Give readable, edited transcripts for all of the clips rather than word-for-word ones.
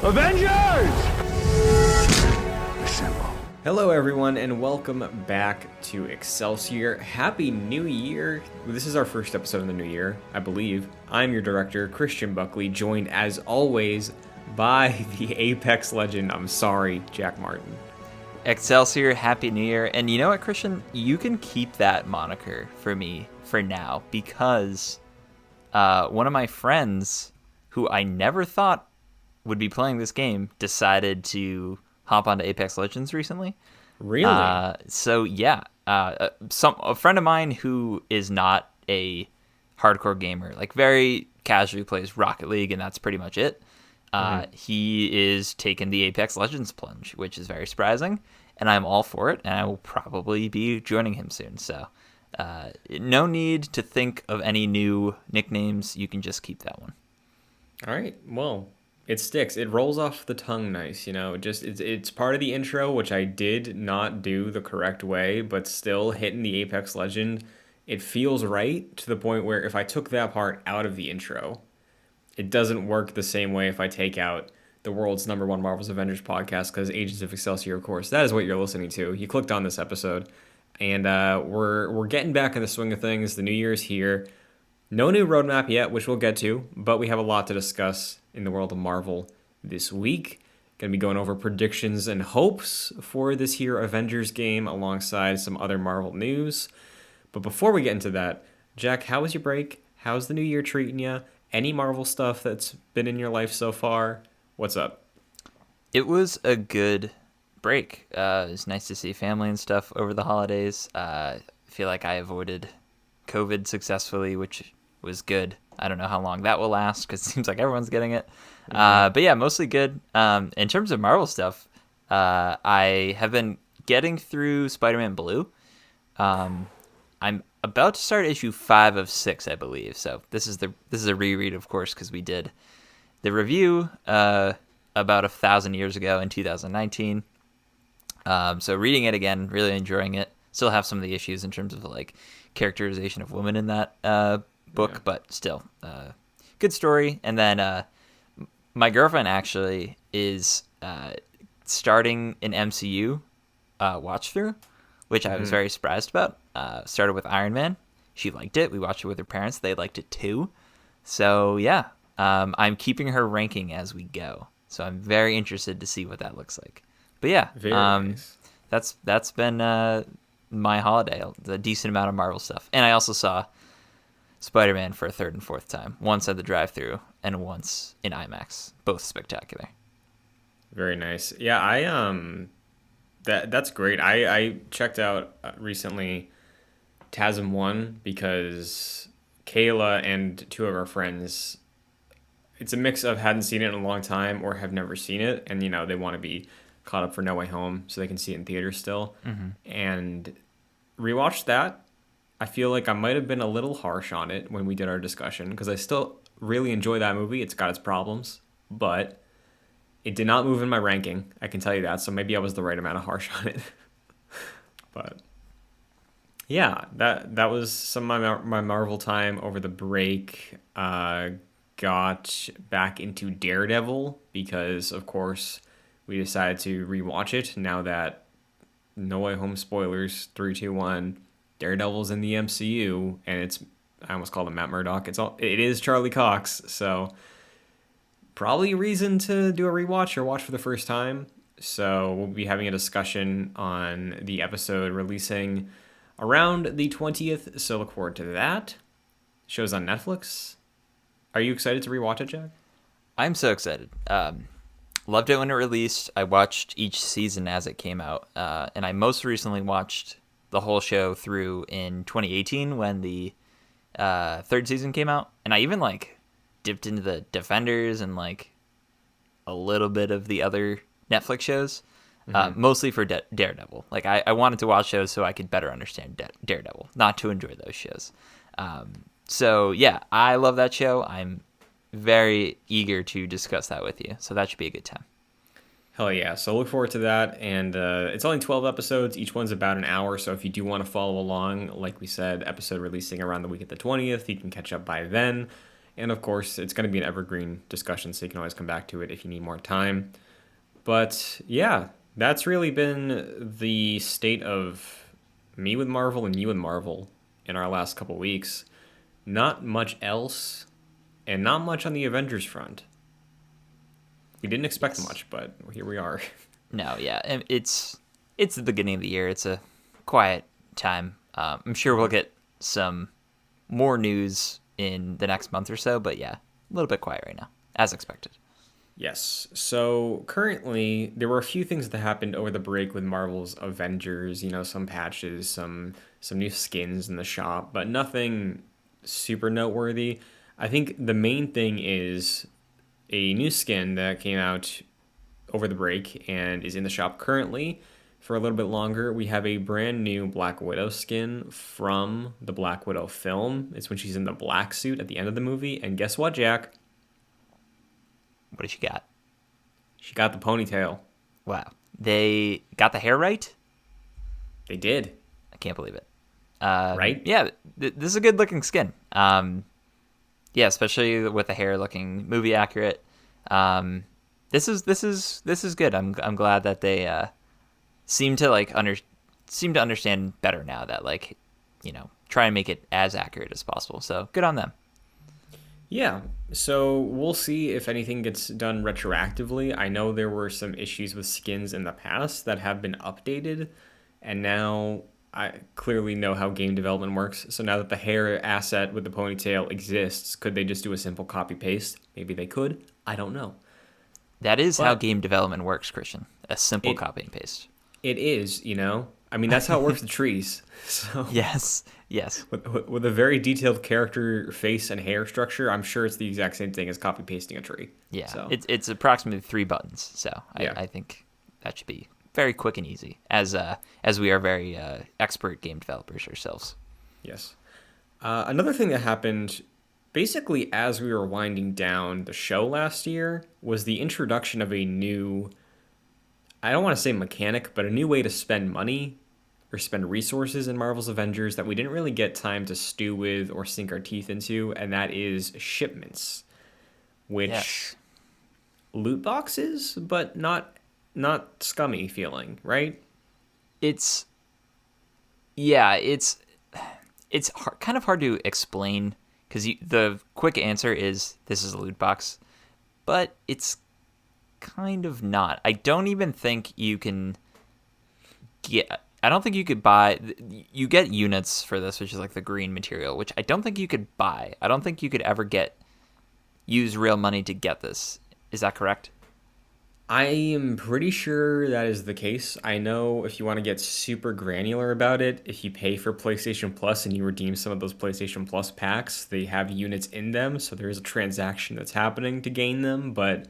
Avengers! Assemble. Hello everyone and welcome back to Excelsior. Happy New Year! This is our first episode in the new year, I believe. I'm your director, Christian Buckley, joined as always by the Apex legend, Jack Martin. Excelsior, Happy New Year. And you know what, Christian? You can keep that moniker for me for now because one of my friends who I never thought would be playing this game decided to hop onto Apex Legends recently. Really? A friend of mine who is not a hardcore gamer, like very casually plays Rocket League, and that's pretty much it. He is taking the Apex Legends plunge, which is very surprising, and I'm all for it, and I will probably be joining him soon. So no need to think of any new nicknames. You can just keep that one. All right. Well, it sticks. It rolls off the tongue nice, you know. It's part of the intro, which I did not do the correct way, but still hitting the Apex Legend, it feels right to the point where if I took that part out of the intro, it doesn't work the same way if I take out the world's #1 Marvel's Avengers podcast, because Agents of Excelsior, of course, that is what you're listening to. You clicked on this episode, and we're getting back in the swing of things. The new year's here. No new roadmap yet, which we'll get to, but we have a lot to discuss in the world of Marvel this week. Going to be going over predictions and hopes for this here Avengers game alongside some other Marvel news. But before we get into that, Jack, how was your break? How's the new year treating you? Any Marvel stuff that's been in your life so far? What's up? It was a good break. It was nice to see family and stuff over the holidays. I feel like I avoided COVID successfully, which was good. I don't know how long that will last because it seems like everyone's getting it. But yeah, mostly good. In terms of Marvel stuff, I have been getting through Spider-Man Blue. I'm about to start issue 5 of 6, I believe. So this is a reread, of course, because we did the review about 1,000 years ago in 2019. So reading it again, really enjoying it. Still have some of the issues in terms of like characterization of women in that book, but still good story. And then my girlfriend actually is starting an MCU watch through, which I was very surprised about. Started with Iron Man. She liked it. We watched it with her parents. They liked it too. So yeah, I'm keeping her ranking as we go. So I'm very interested to see what that looks like. But yeah, Nice. That's been my holiday. A decent amount of Marvel stuff. And I also saw Spider-Man for a third and fourth time. Once at the drive-thru and once in IMAX. Both spectacular. Very nice. Yeah, that's great. I checked out recently TASM 1 because Kayla and 2 of our friends, it's a mix of hadn't seen it in a long time or have never seen it, and you know they want to be caught up for No Way Home so they can see it in theaters still. And rewatched that. I feel like I might have been a little harsh on it when we did our discussion because I still really enjoy that movie. It's got its problems, but it did not move in my ranking. I can tell you that. So maybe I was the right amount of harsh on it. But yeah, that was some of my Marvel time over the break. Got back into Daredevil because, of course, we decided to rewatch it now that No Way Home spoilers, 3, 2, 1. Daredevil's in the MCU, and I almost called him Matt Murdock. It is Charlie Cox, so probably a reason to do a rewatch or watch for the first time. So we'll be having a discussion on the episode releasing around the 20th, so look forward to that. Show's on Netflix. Are you excited to rewatch it, Jack? I'm so excited. Loved it when it released. I watched each season as it came out, and I most recently watched the whole show through in 2018 when the third season came out, and I even like dipped into the Defenders and like a little bit of the other Netflix shows, mostly for Daredevil. Like I wanted to watch shows so I could better understand Daredevil, not to enjoy those shows. So yeah, I love that show. I'm very eager to discuss that with you, so that should be a good time. Hell yeah. So look forward to that. And it's only 12 episodes. Each one's about an hour. So if you do want to follow along, like we said, episode releasing around the week of the 20th, you can catch up by then. And of course, it's going to be an evergreen discussion, so you can always come back to it if you need more time. But yeah, that's really been the state of me with Marvel and you with Marvel in our last couple weeks. Not much else, and not much on the Avengers front. We didn't expect Yes. much, but here we are. No, yeah, and it's the beginning of the year. It's a quiet time. I'm sure we'll get some more news in the next month or so, but yeah, a little bit quiet right now, as expected. Yes. So currently, there were a few things that happened over the break with Marvel's Avengers. You know, some patches, some new skins in the shop, but nothing super noteworthy. I think the main thing is a new skin that came out over the break and is in the shop currently for a little bit longer. We have a brand new Black Widow skin from the Black Widow film. It's when she's in the black suit at the end of the movie. And guess what, Jack? What did you got? She got the ponytail. Wow, they got the hair right. They did, I can't believe it. right? Yeah, this is a good looking skin. Yeah, especially with the hair looking movie accurate. This is good. I'm glad that they seem to seem to understand better now that try and make it as accurate as possible. So good on them. Yeah. So we'll see if anything gets done retroactively. I know there were some issues with skins in the past that have been updated, and now I clearly know how game development works. So now that the hair asset with the ponytail exists, could they just do a simple copy paste? Maybe they could. I don't know. That is how But game development works, Christian. A simple it copy and paste. it is, you know. I mean, that's how it works with trees. So Yes, yes. with a very detailed character face and hair structure, I'm sure it's the exact same thing as copy pasting a tree. Yeah, So it's approximately 3 buttons, so yeah. I think that should be very quick and easy, as we are very expert game developers ourselves. Yes. Another thing that happened basically as we were winding down the show last year was the introduction of a new, I don't want to say mechanic, but a new way to spend money or spend resources in Marvel's Avengers that we didn't really get time to stew with or sink our teeth into, and that is shipments, which Yes, loot boxes, but not scummy feeling, right? it's yeah, it's kind of hard to explain because the quick answer is this is a loot box, but it's kind of not. I don't even think you can get. I don't think you could buy. You get units for this, which is like the green material, which I don't think you could buy. I don't think you could ever use real money to get this. Is that correct? I am pretty sure that is the case. I know if you want to get super granular about it, if you pay for PlayStation Plus and you redeem some of those PlayStation Plus packs, they have units in them, so there is a transaction that's happening to gain them, but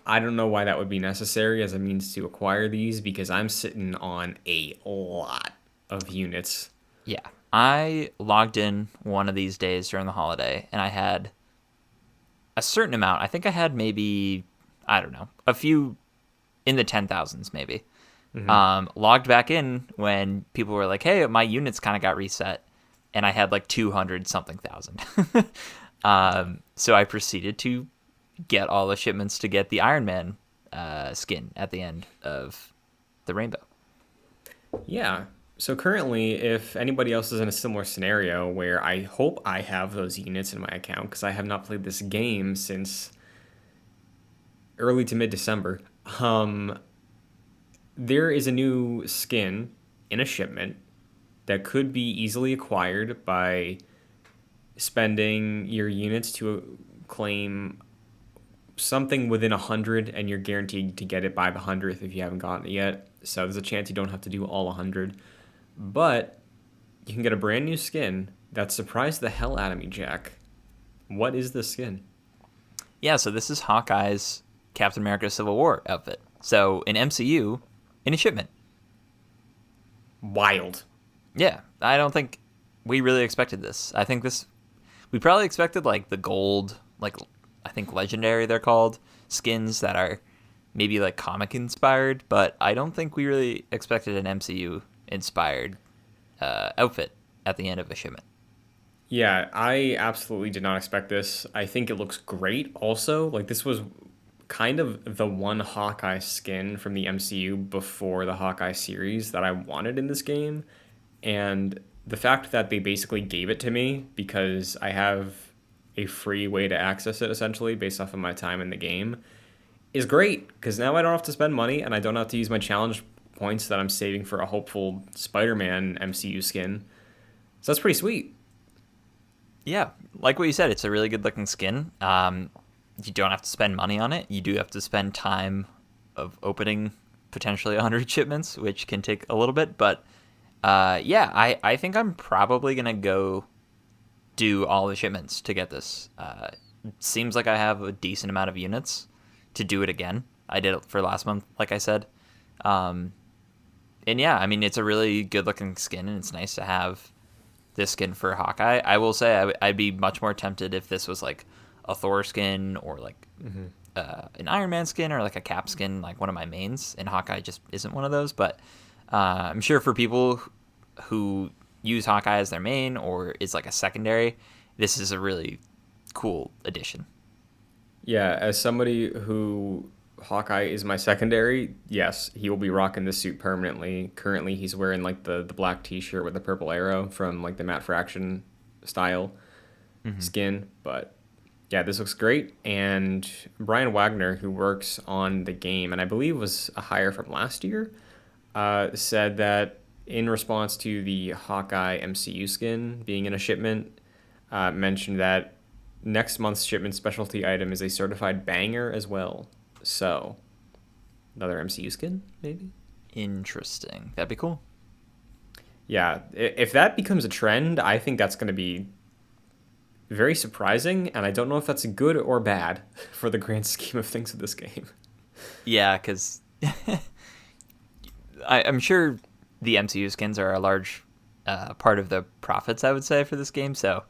I don't know why that would be necessary as a means to acquire these because I'm sitting on a lot of units. Yeah. I logged in one of these days during the holiday, and I had a certain amount. I think I had maybe, I don't know, a few in the 10,000s maybe. Logged back in when people were like, hey, my units kind of got reset, and I had like 200 something thousand. So I proceeded to get all the shipments to get the Iron Man skin at the end of the rainbow. Yeah. So currently, if anybody else is in a similar scenario where I hope I have those units in my account because I have not played this game since early to mid December, there is a new skin in a shipment that could be easily acquired by spending your units to claim something within 100, and you're guaranteed to get it by the 100th if you haven't gotten it yet. So there's a chance you don't have to do all 100. But you can get a brand new skin that surprised the hell out of me, Jack. What is this skin? Yeah, so this is Hawkeye's Captain America Civil War outfit. So in MCU, in a shipment. Wild. Yeah, I don't think we really expected this. I think we probably expected like the gold, like I think legendary they're called, skins that are maybe like comic inspired, but I don't think we really expected an MCU inspired outfit at the end of a shipment. Yeah, I absolutely did not expect this. I think it looks great also. Like this was kind of the one Hawkeye skin from the MCU before the Hawkeye series that I wanted in this game. And the fact that they basically gave it to me because I have a free way to access it essentially based off of my time in the game is great because now I don't have to spend money and I don't have to use my challenge points that I'm saving for a hopeful Spider-Man MCU skin. So that's pretty sweet. Yeah, like what you said, it's a really good looking skin. You don't have to spend money on it. You do have to spend time of opening potentially 100 shipments, which can take a little bit. But yeah, I think I'm probably going to go do all the shipments to get this. Seems like I have a decent amount of units to do it again. I did it for last month, like I said. Um, and yeah, I mean, it's a really good looking skin, and it's nice to have this skin for Hawkeye. I will say I'd be much more tempted if this was like a Thor skin or like an Iron Man skin or like a Cap skin, like one of my mains. And Hawkeye just isn't one of those. But I'm sure for people who use Hawkeye as their main or is like a secondary, this is a really cool addition. Yeah, as somebody who Hawkeye is my secondary, yes, he will be rocking this suit permanently. Currently, he's wearing like the black T-shirt with the purple arrow from like the Matte Fraction style skin. But yeah, this looks great. And Brian Wagner, who works on the game, and I believe was a hire from last year, said that in response to the Hawkeye MCU skin being in a shipment, mentioned that next month's shipment specialty item is a certified banger as well. So, another MCU skin, maybe? Interesting. That'd be cool. Yeah, if that becomes a trend, I think that's going to be very surprising, and I don't know if that's good or bad for the grand scheme of things with this game. Yeah, because I'm sure the MCU skins are a large part of the profits, I would say, for this game. So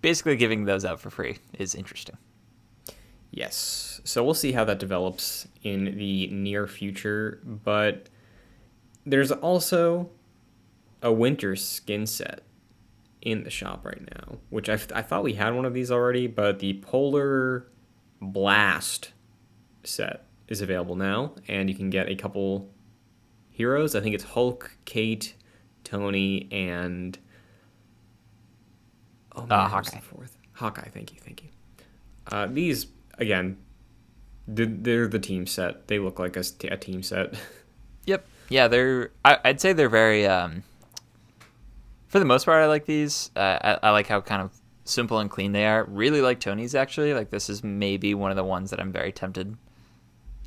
basically giving those out for free is interesting. Yes, so we'll see how that develops in the near future, but there's also a winter skin set in the shop right now, which I thought we had one of these already, but the Polar Blast set is available now, and you can get a couple heroes. I think it's Hulk, Kate, Tony, and oh man, who's Hawkeye. the fourth? Hawkeye. Thank you. These again, they're the team set. They look like a team set. Yep. Yeah, I'd say they're very. For the most part, I like these. I like how kind of simple and clean they are. Really like Tony's actually. Like this is maybe one of the ones that I'm very tempted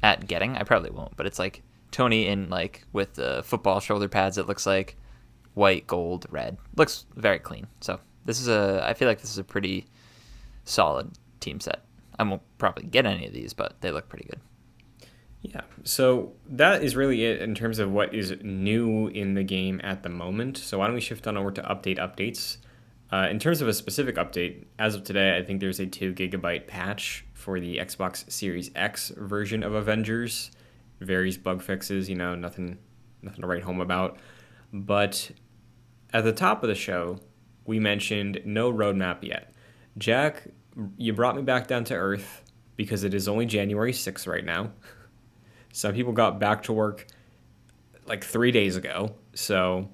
at getting. I probably won't, but it's like Tony in like with the football shoulder pads. It looks like white, gold, red. Looks very clean. So I feel like this is a pretty solid team set. I won't probably get any of these, but they look pretty good. Yeah, so that is really it in terms of what is new in the game at the moment. So why don't we shift on over to updates? In terms of a specific update, as of today, I think there's a 2 GB patch for the Xbox Series X version of Avengers. Various bug fixes, nothing to write home about. But at the top of the show, we mentioned no roadmap yet. Jack, you brought me back down to earth because it is only January 6th right now. Some people got back to work like 3 days ago. So,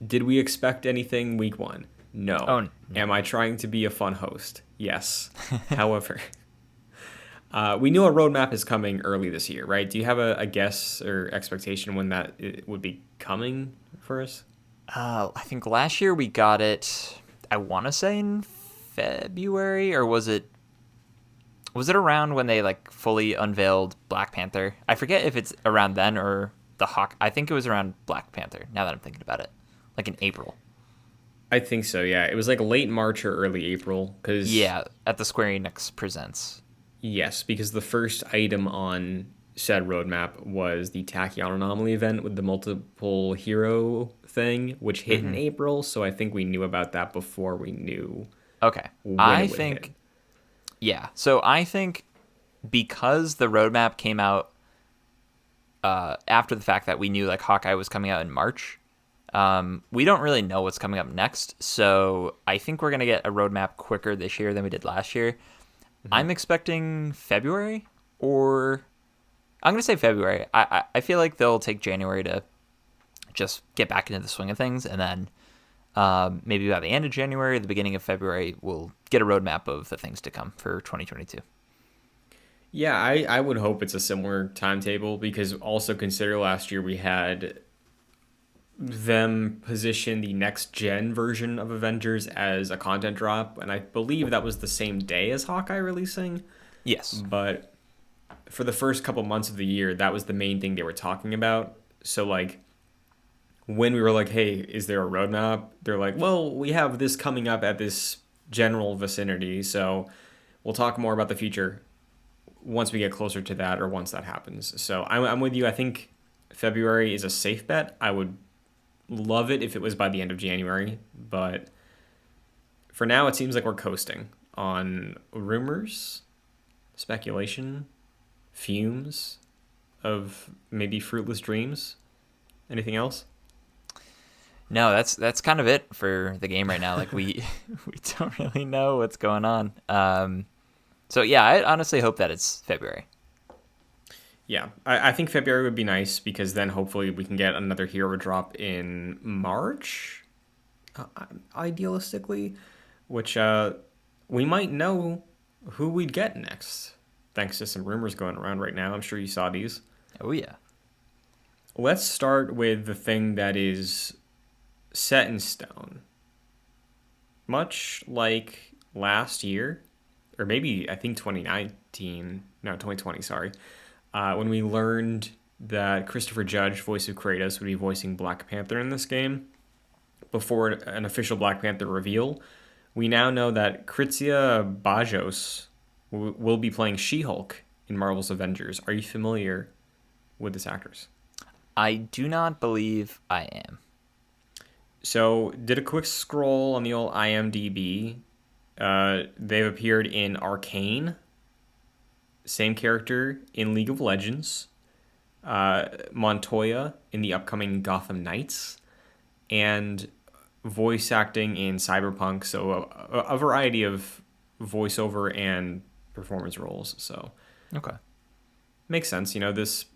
did we expect anything week one? No. Oh, no. Am I trying to be a fun host? Yes. However, we knew a roadmap is coming early this year, right? Do you have a guess or expectation when that it would be coming for us? I think last year we got it. I want to say in February, or was it around when they like fully unveiled Black Panther? I forget if it's around then or the Hawk. I think it was around Black Panther. Now that I'm thinking about it, like in April. I think so. Yeah, it was like late March or early April. Yeah, at the Square Enix Presents. Yes, because the first item on said roadmap was the Tachyon Anomaly event with the multiple hero thing, which hit in April. So I think we knew about that before we knew. Okay, When I it would think. hit. Yeah, so I think because the roadmap came out after the fact that we knew like Hawkeye was coming out in March, We don't really know what's coming up next, so I think we're going to get a roadmap quicker this year than we did last year. I'm expecting February, or I'm going to say February. I feel like they'll take January to just get back into the swing of things, and then maybe by the end of January, the beginning of February, we'll get a roadmap of the things to come for 2022. Yeah, I would hope it's a similar timetable because also consider last year we had them position the next gen version of Avengers as a content drop, and I believe that was the same day as Hawkeye releasing. Yes. But for the first couple months of the year, that was the main thing they were talking about. So like when we were like, "Hey, is there a roadmap?" They're like, "Well, we have this coming up at this general vicinity, so we'll talk more about the future once we get closer to that or once that happens." So I'm with you. I think February is a safe bet. I would love it if it was by the end of January, but for now it seems like we're coasting on rumors, speculation, fumes of maybe fruitless dreams. Anything else? No, that's kind of it for the game right now. Like we we don't really know what's going on. So yeah, I honestly hope that it's February. Yeah, I think February would be nice because then hopefully we can get another hero drop in March, idealistically, which we might know who we'd get next, thanks to some rumors going around right now. I'm sure you saw these. Oh yeah. Let's start with the thing that is set in stone. Much like last year, or maybe I think 2020, sorry. When we learned that Christopher Judge, voice of Kratos, would be voicing Black Panther in this game, before an official Black Panther reveal, we now know that Kritzia Bajos will be playing She-Hulk in Marvel's Avengers. Are you familiar with this actress? I do not believe I am. So, did a quick scroll on the old IMDb. They've appeared in Arcane, same character in League of Legends, Montoya in the upcoming Gotham Knights, and voice acting in Cyberpunk. So a variety of voiceover and performance roles. So Okay. makes sense. You know, this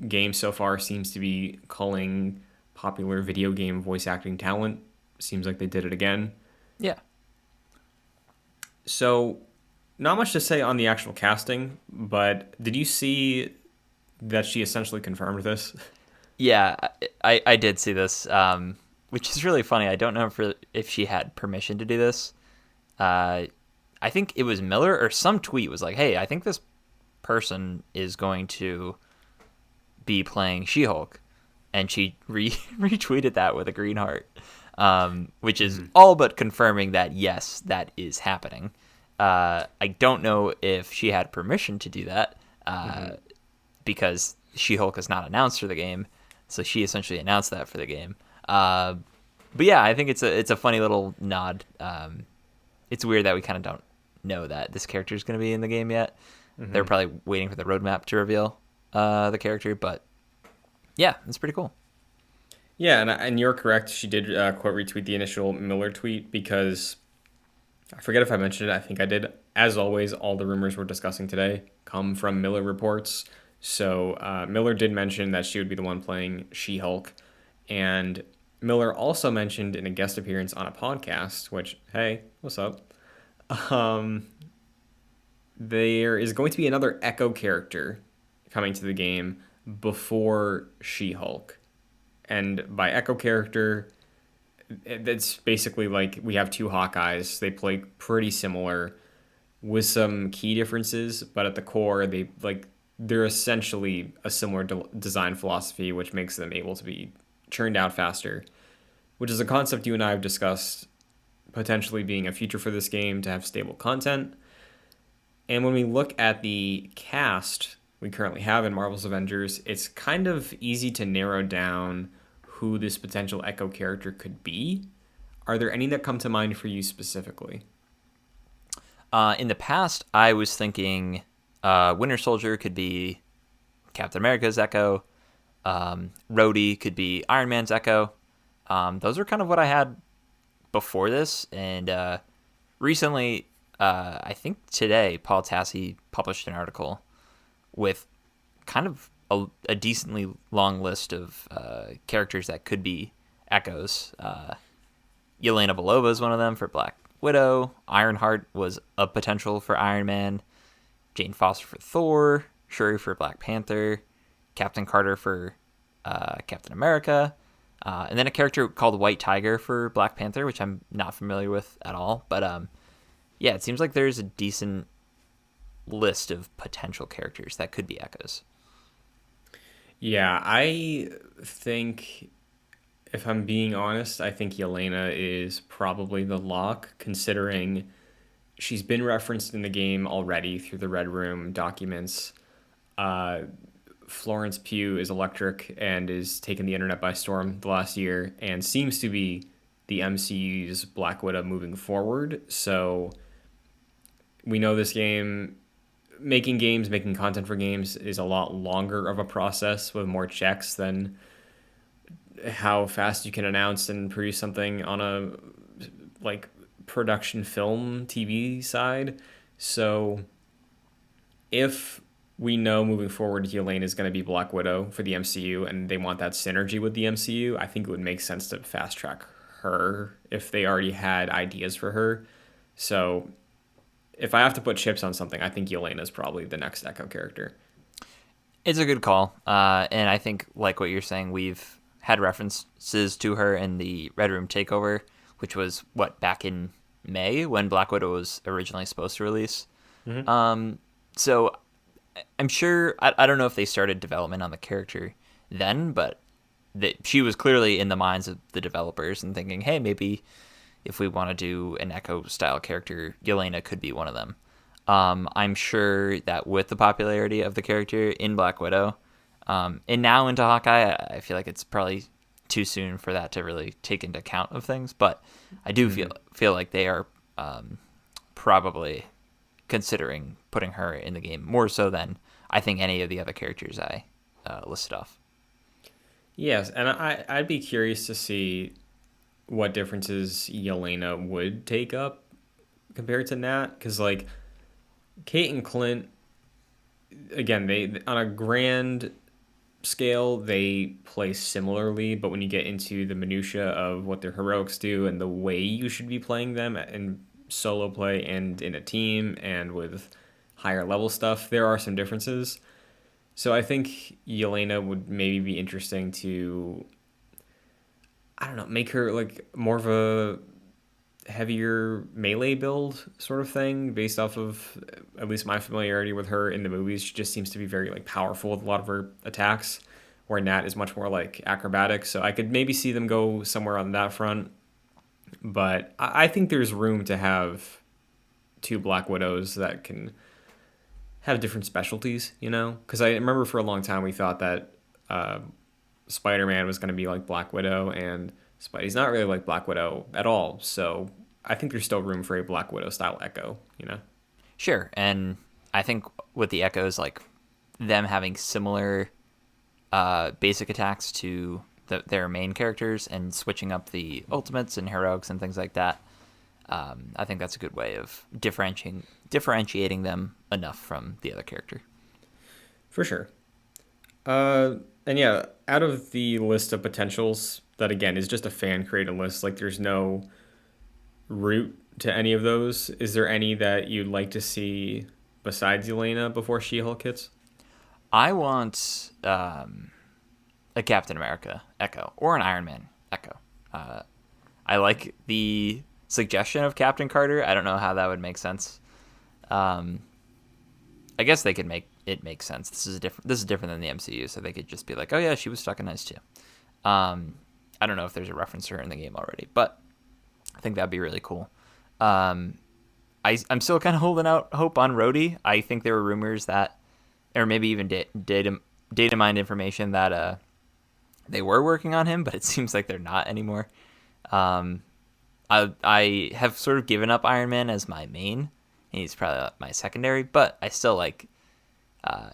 game so far seems to be culling popular video game voice acting talent. Seems like they did it again. Yeah. So not much to say on the actual casting, but did you see that she essentially confirmed this? Yeah, I did see this, which is really funny. I don't know if she had permission to do this. I think it was Miller or some tweet was like, "Hey, I think this person is going to be playing She-Hulk," and she retweeted that with a green heart, which is all but confirming that yes, that is happening. I don't know if she had permission to do that because She-Hulk is not announced for the game, so she essentially announced that for the game. But yeah, I think it's a funny little nod. It's weird that we kind of don't know that this character is going to be in the game yet. They're probably waiting for the roadmap to reveal the character, but yeah, it's pretty cool. Yeah, and you're correct. She did quote retweet the initial Miller tweet because I forget if I mentioned it. I think I did. As always, all the rumors we're discussing today come from Miller reports. So Miller did mention that she would be the one playing She-Hulk. And Miller also mentioned in a guest appearance on a podcast, which, hey, what's up? There is going to be another Echo character coming to the game before She-Hulk. And by Echo character, it's basically like we have two Hawkeyes. They play pretty similar with some key differences, but at the core, they're essentially a similar design philosophy, which makes them able to be churned out faster, which is a concept you and I have discussed potentially being a feature for this game to have stable content. And when we look at the cast we currently have in Marvel's Avengers, it's kind of easy to narrow down who this potential Echo character could be. Are there any that come to mind for you specifically? In the past, I was thinking Winter Soldier could be Captain America's Echo. Rhodey could be Iron Man's Echo. Those are kind of what I had before this, and recently, I think today, Paul Tassi published an article with kind of a decently long list of characters that could be Echoes. Yelena Belova is one of them for Black Widow. Ironheart was a potential for Iron Man. Jane Foster for Thor. Shuri for Black Panther. Captain Carter for Captain America. And then a character called White Tiger for Black Panther, which I'm not familiar with at all. But yeah, it seems like there's a decent list of potential characters that could be Echoes. Yeah, I think, if I'm being honest, I think Yelena is probably the lock, considering she's been referenced in the game already through the Red Room documents. Uh, Florence Pugh is electric and is taking the internet by storm the last year and seems to be the MCU's Black Widow moving forward. So we know this game, making content for games is a lot longer of a process with more checks than how fast you can announce and produce something on a like production film TV side. So if we know moving forward Yelena is going to be Black Widow for the MCU and they want that synergy with the MCU, I think it would make sense to fast track her if they already had ideas for her. So if I have to put chips on something, I think Yelena is probably the next Echo character. It's a good call. And I think, like what you're saying, we've had references to her in the Red Room Takeover, which was, back in May when Black Widow was originally supposed to release. Mm-hmm. So I'm sure, I don't know if they started development on the character then, but she was clearly in the minds of the developers and thinking, hey, maybe if we want to do an Echo-style character, Yelena could be one of them. I'm sure that with the popularity of the character in Black Widow, and now into Hawkeye, I feel like it's probably too soon for that to really take into account of things. But I do feel like they are probably considering putting her in the game more so than I think any of the other characters I listed off. Yes, and I'd be curious to see what differences Yelena would take up compared to Nat, because like Kate and Clint, again, they on a grand scale they play similarly, but when you get into the minutia of what their heroics do and the way you should be playing them in solo play and in a team and with higher level stuff, there are some differences. So I think Yelena would maybe be interesting to, I don't know, make her like more of a heavier melee build sort of thing based off of at least my familiarity with her in the movies. She just seems to be very like powerful with a lot of her attacks, where Nat is much more like acrobatic. So I could maybe see them go somewhere on that front. But I think there's room to have two Black Widows that can have different specialties, you know? Because I remember for a long time we thought that Spider-Man was going to be like Black Widow, and Spidey's not really like Black Widow at all. So I think there's still room for a Black Widow style Echo, you know? Sure, and I think with the Echoes, like them having similar basic attacks to their main characters and switching up the ultimates and heroics and things like that, I think that's a good way of differentiating them enough from the other character. For sure. And yeah, out of the list of potentials, that again is just a fan created list, like there's no route to any of those. Is there any that you'd like to see besides Elena before She-Hulk hits? I want a Captain America Echo or an Iron Man Echo. I like the suggestion of Captain Carter. I don't know how that would make sense. I guess they could make it make sense. This is different than the MCU, so they could just be like, oh yeah, she was stuck in ice too. I don't know if there's a reference to her in the game already, but I think that'd be really cool. I'm still kind of holding out hope on Rhodey. I think there were rumors that, or maybe even data mined information that they were working on him, but it seems like they're not anymore. I have sort of given up Iron Man as my main. He's probably my secondary, but I still like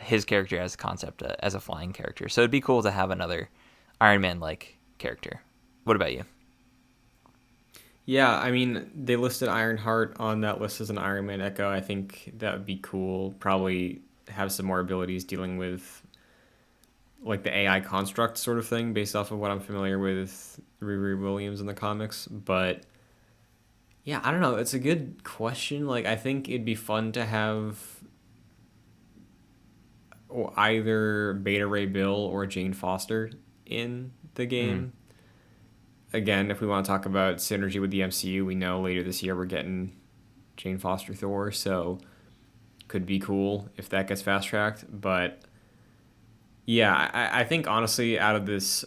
his character as a concept, as a flying character. So it'd be cool to have another Iron Man-like character. What about you? Yeah, I mean, they listed Ironheart on that list as an Iron Man Echo. I think that would be cool. Probably have some more abilities dealing with like the AI construct sort of thing based off of what I'm familiar with Riri Williams in the comics. But yeah, I don't know. It's a good question. Like, I think it'd be fun to have either Beta Ray Bill or Jane Foster in the Mm. game. Again, if we want to talk about synergy with the MCU, we know later this year we're getting Jane Foster Thor, so could be cool if that gets fast tracked. But yeah, I think honestly, out of this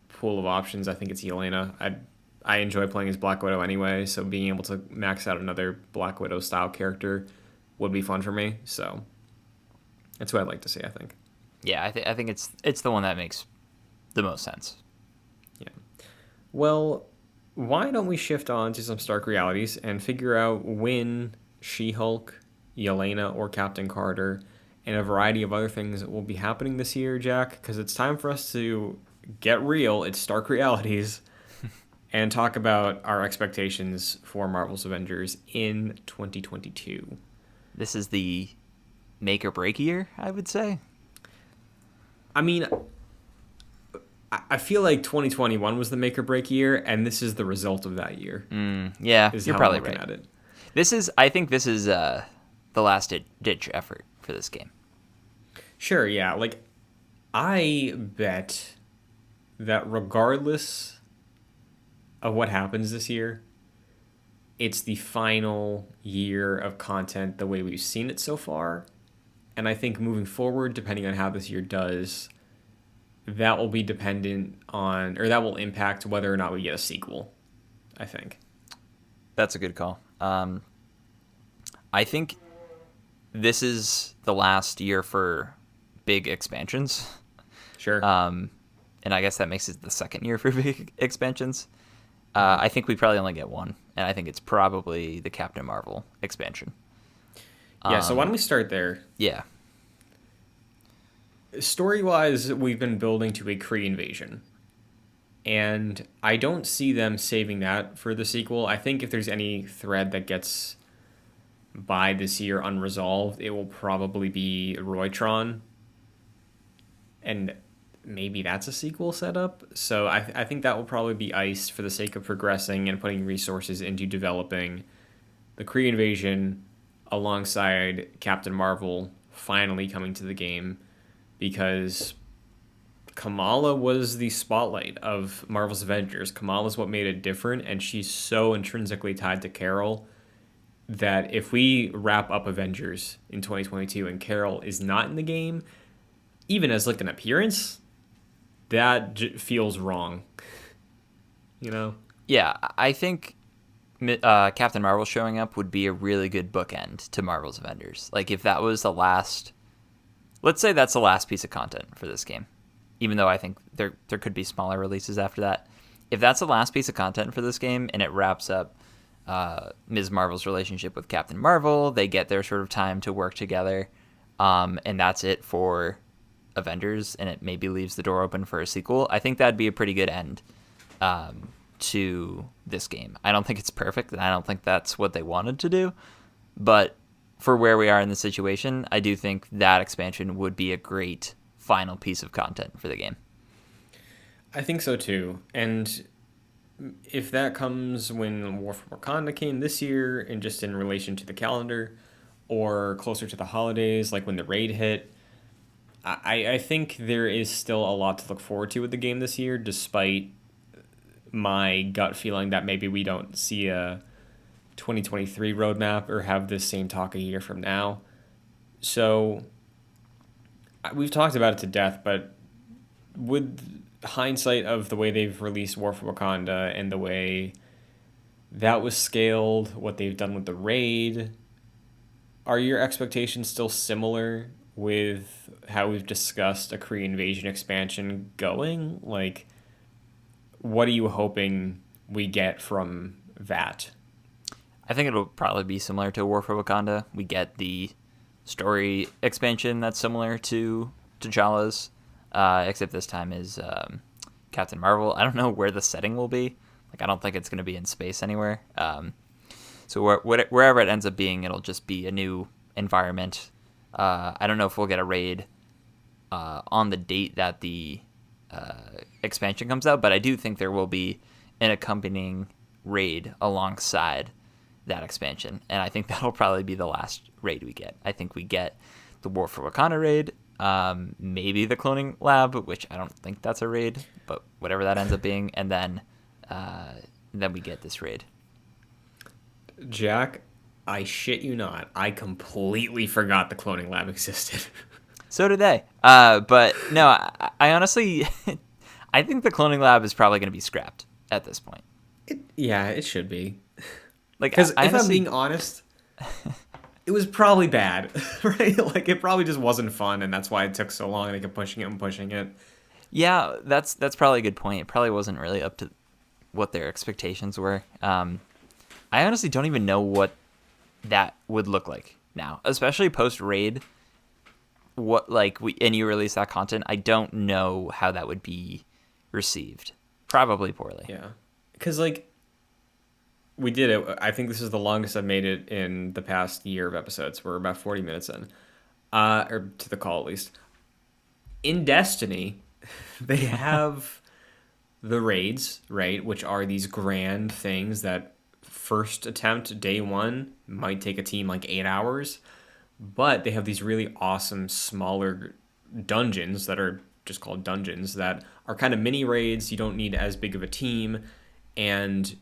pool of options, I think it's Yelena. I enjoy playing as Black Widow anyway, so being able to max out another Black Widow style character would be fun for me. So that's what I'd like to see, I think. Yeah, I think it's the one that makes the most sense. Yeah. Well, why don't we shift on to some Stark realities and figure out when She-Hulk, Yelena, or Captain Carter, and a variety of other things will be happening this year, Jack? Because it's time for us to get real. It's Stark realities and talk about our expectations for Marvel's Avengers in 2022. This is the make or break year, I would say. I mean, I feel like 2021 was the make or break year, and this is the result of that year. Yeah, Is you're how I'm probably looking right. at it. I think this is the last ditch effort for this game. Sure, yeah. Like, I bet that regardless of what happens this year, it's the final year of content the way we've seen it so far. And I think moving forward, depending on how this year does, that will be dependent on, or that will impact whether or not we get a sequel, I think. That's a good call. I think this is the last year for big expansions. Sure. And I guess that makes it the second year for big expansions. I think we probably only get one, and I think it's probably the Captain Marvel expansion. Yeah, so why don't we start there? Yeah. Story-wise, we've been building to a Kree invasion. And I don't see them saving that for the sequel. I think if there's any thread that gets by this year unresolved, it will probably be Roytron. And maybe that's a sequel setup. So I think that will probably be iced for the sake of progressing and putting resources into developing the Kree invasion alongside Captain Marvel finally coming to the game, because Kamala was the spotlight of Marvel's Avengers. Kamala's what made it different, and she's so intrinsically tied to Carol that if we wrap up Avengers in 2022 and Carol is not in the game, even as like an appearance, that feels wrong. You know? Yeah, I think Captain Marvel showing up would be a really good bookend to Marvel's Avengers. Like, if that was the last... Let's say that's the last piece of content for this game, even though I think there could be smaller releases after that. If that's the last piece of content for this game and it wraps up Ms. Marvel's relationship with Captain Marvel, they get their sort of time to work together, and that's it for Avengers, and it maybe leaves the door open for a sequel, I think that'd be a pretty good end to this game. I don't think it's perfect, and I don't think that's what they wanted to do, but for where we are in the situation, I do think that expansion would be a great final piece of content for the game. I think so too. And if that comes when War for Wakanda came this year and just in relation to the calendar or closer to the holidays, like when the raid hit, I think there is still a lot to look forward to with the game this year, despite my gut feeling that maybe we don't see a 2023 roadmap or have this same talk a year from now. So we've talked about it to death, but with hindsight of the way they've released War for Wakanda and the way that was scaled, what they've done with the raid, are your expectations still similar with how we've discussed a Kree invasion expansion going? Like, what are you hoping we get from that? I think it'll probably be similar to War for Wakanda. We get the story expansion that's similar to T'Challa's, except this time is Captain Marvel. I don't know where the setting will be. Like, I don't think it's going to be in space anywhere. So wherever it ends up being, it'll just be a new environment. I don't know if we'll get a raid on the date that the expansion comes out, but I do think there will be an accompanying raid alongside that expansion, and I think that'll probably be the last raid we get. I think we get the War for Wakanda raid, maybe the cloning lab, which I don't think that's a raid, but whatever that ends up being, and then we get this raid. Jack, I shit you not. I completely forgot the cloning lab existed. So did they. But no, I honestly, I think the cloning lab is probably going to be scrapped at this point. Yeah, it should be. Like, Because if honestly, I'm being honest, it was probably bad, right? Like, it probably just wasn't fun, and that's why it took so long, and they kept pushing it and pushing it. yeah, that's probably a good point. It probably wasn't really up to what their expectations were. I honestly don't even know what that would look like now, especially post raid. What like we and you release that content, I don't know how that would be received. Probably poorly. Yeah. Because, like, we did it. I think this is the longest I've made it in the past year of episodes. We're about 40 minutes in, or to the call at least. In Destiny, they have the raids, right, which are these grand things that first attempt, day one, might take a team like 8 hours. But they have these really awesome smaller dungeons that are just called dungeons that are kind of mini raids. You don't need as big of a team, and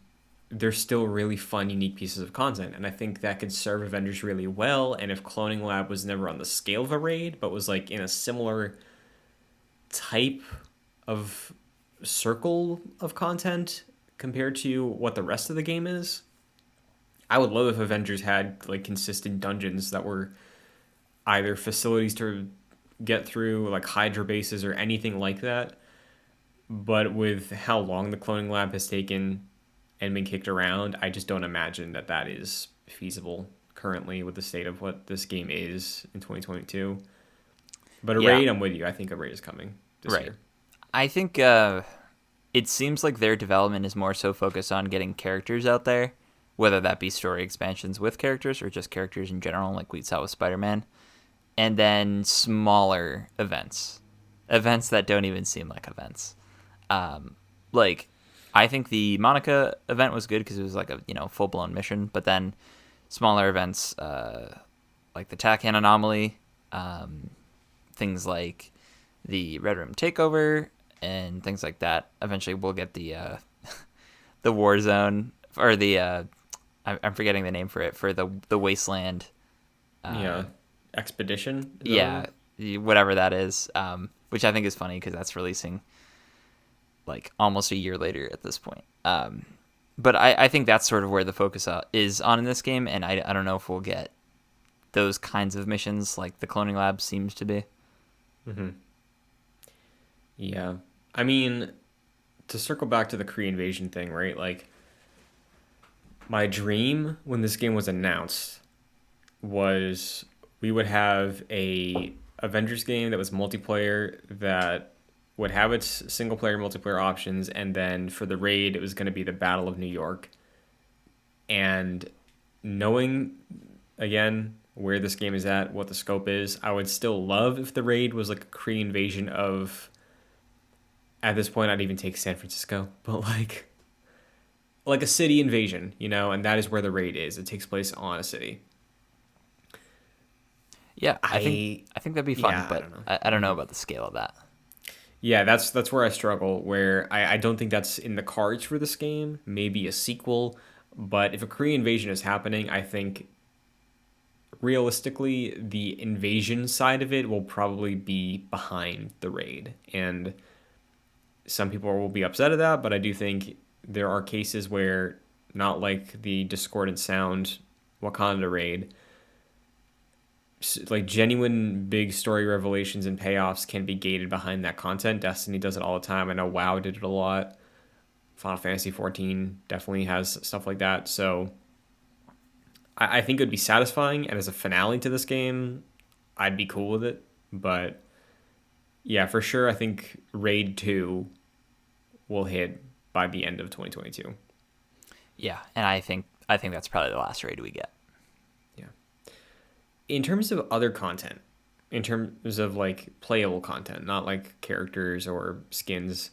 they're still really fun, unique pieces of content. And I think that could serve Avengers really well. And if Cloning Lab was never on the scale of a raid, but was like in a similar type of circle of content compared to what the rest of the game is, I would love if Avengers had like consistent dungeons that were either facilities to get through, like Hydra bases or anything like that. But with how long the cloning lab has taken and been kicked around, I just don't imagine that that is feasible currently with the state of what this game is in 2022. But a Yeah, raid, I'm with you. I think a raid is coming this right. year. I think it seems like their development is more so focused on getting characters out there, whether that be story expansions with characters or just characters in general, like we saw with Spider-Man, and then smaller events that don't even seem like events. Like, I think the Monica event was good because it was like a full blown mission, but then smaller events like the Takan anomaly, things like the Red Room takeover, and things like that. Eventually, we'll get the the War Zone or the I'm forgetting the name for it for the Wasteland. Yeah. Expedition? Is that Yeah, whatever that is, which I think is funny because that's releasing like almost a year later at this point. But I think that's sort of where the focus is on in this game, and I don't know if we'll get those kinds of missions like the Cloning Lab seems to be. Mm-hmm. Yeah. I mean, to circle back to the Kree invasion thing, right? Like, my dream when this game was announced was we would have a Avengers game that was multiplayer that would have its single player multiplayer options, and then for the raid it was going to be the Battle of New York. And knowing again where this game is at, what the scope is, I would still love if the raid was like a Kree invasion of, at this point I'd even take San Francisco, but like a city invasion, and that is where the raid is. It takes place on a city. Yeah, I think that'd be fun, Yeah, I but don't know. I don't know about the scale of that. Yeah, that's where I struggle, where I don't think that's in the cards for this game. Maybe a sequel, but if a Korean invasion is happening, I think realistically the invasion side of it will probably be behind the raid. And some people will be upset at that, but I do think there are cases where, not like the Discordant Sound Wakanda raid, like genuine big story revelations and payoffs can be gated behind that content. Destiny does it all the time. I know WoW did it a lot. Final Fantasy 14 definitely has stuff like that. So I think it would be satisfying, and as a finale to this game, I'd be cool with it. But yeah, for sure, I think Raid 2 will hit by the end of 2022. Yeah, and I think that's probably the last raid we get. Yeah. In terms of other content, in terms of like playable content, not like characters or skins,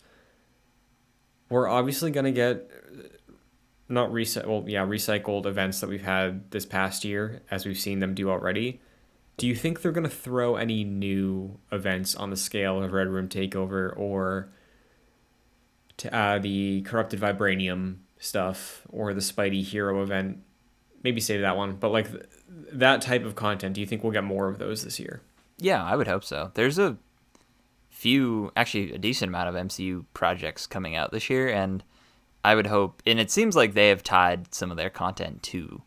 we're obviously gonna get not recycled events that we've had this past year, as we've seen them do already. Do you think they're gonna throw any new events on the scale of Red Room Takeover or the Corrupted Vibranium stuff or the Spidey Hero event? Maybe save that one, but like that type of content, do you think we'll get more of those this year? Yeah, I would hope so. There's actually a decent amount of MCU projects coming out this year, and I would hope, and it seems like they have tied some of their content to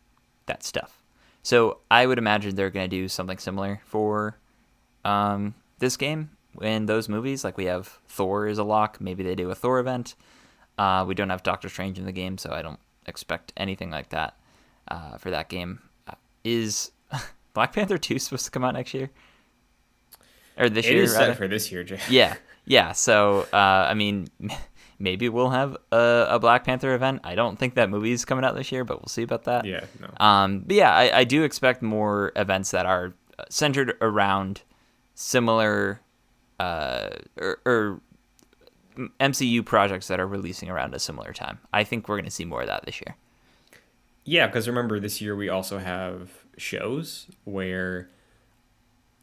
that stuff. So I would imagine they're going to do something similar for this game in those movies. Like we have Thor is a lock. Maybe they do a Thor event. We don't have Doctor Strange in the game, so I don't expect anything like that for that game. Is Black Panther 2 supposed to come out next year? Or this year? It is rather? set for this year, Jay. Yeah. So, I mean, maybe we'll have a Black Panther event. I don't think that movie is coming out this year, but we'll see about that. Yeah, no. But yeah, I do expect more events that are centered around similar or MCU projects that are releasing around a similar time. I think we're going to see more of that this year. Yeah, because remember, this year we also have shows where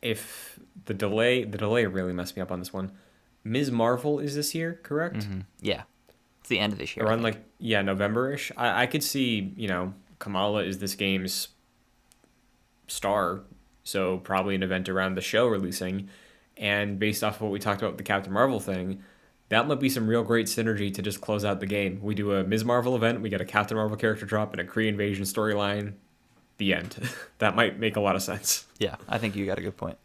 if the delay really messed me up on this one. Ms. Marvel is this year, correct? Mm-hmm. Yeah. It's the end of this year. Around November-ish. I could see, Kamala is this game's star, so probably an event around the show releasing. And based off of what we talked about with the Captain Marvel thing, that might be some real great synergy to just close out the game. We do a Ms. Marvel event, we get a Captain Marvel character drop, and a Kree invasion storyline. The end. That might make a lot of sense. Yeah, I think you got a good point.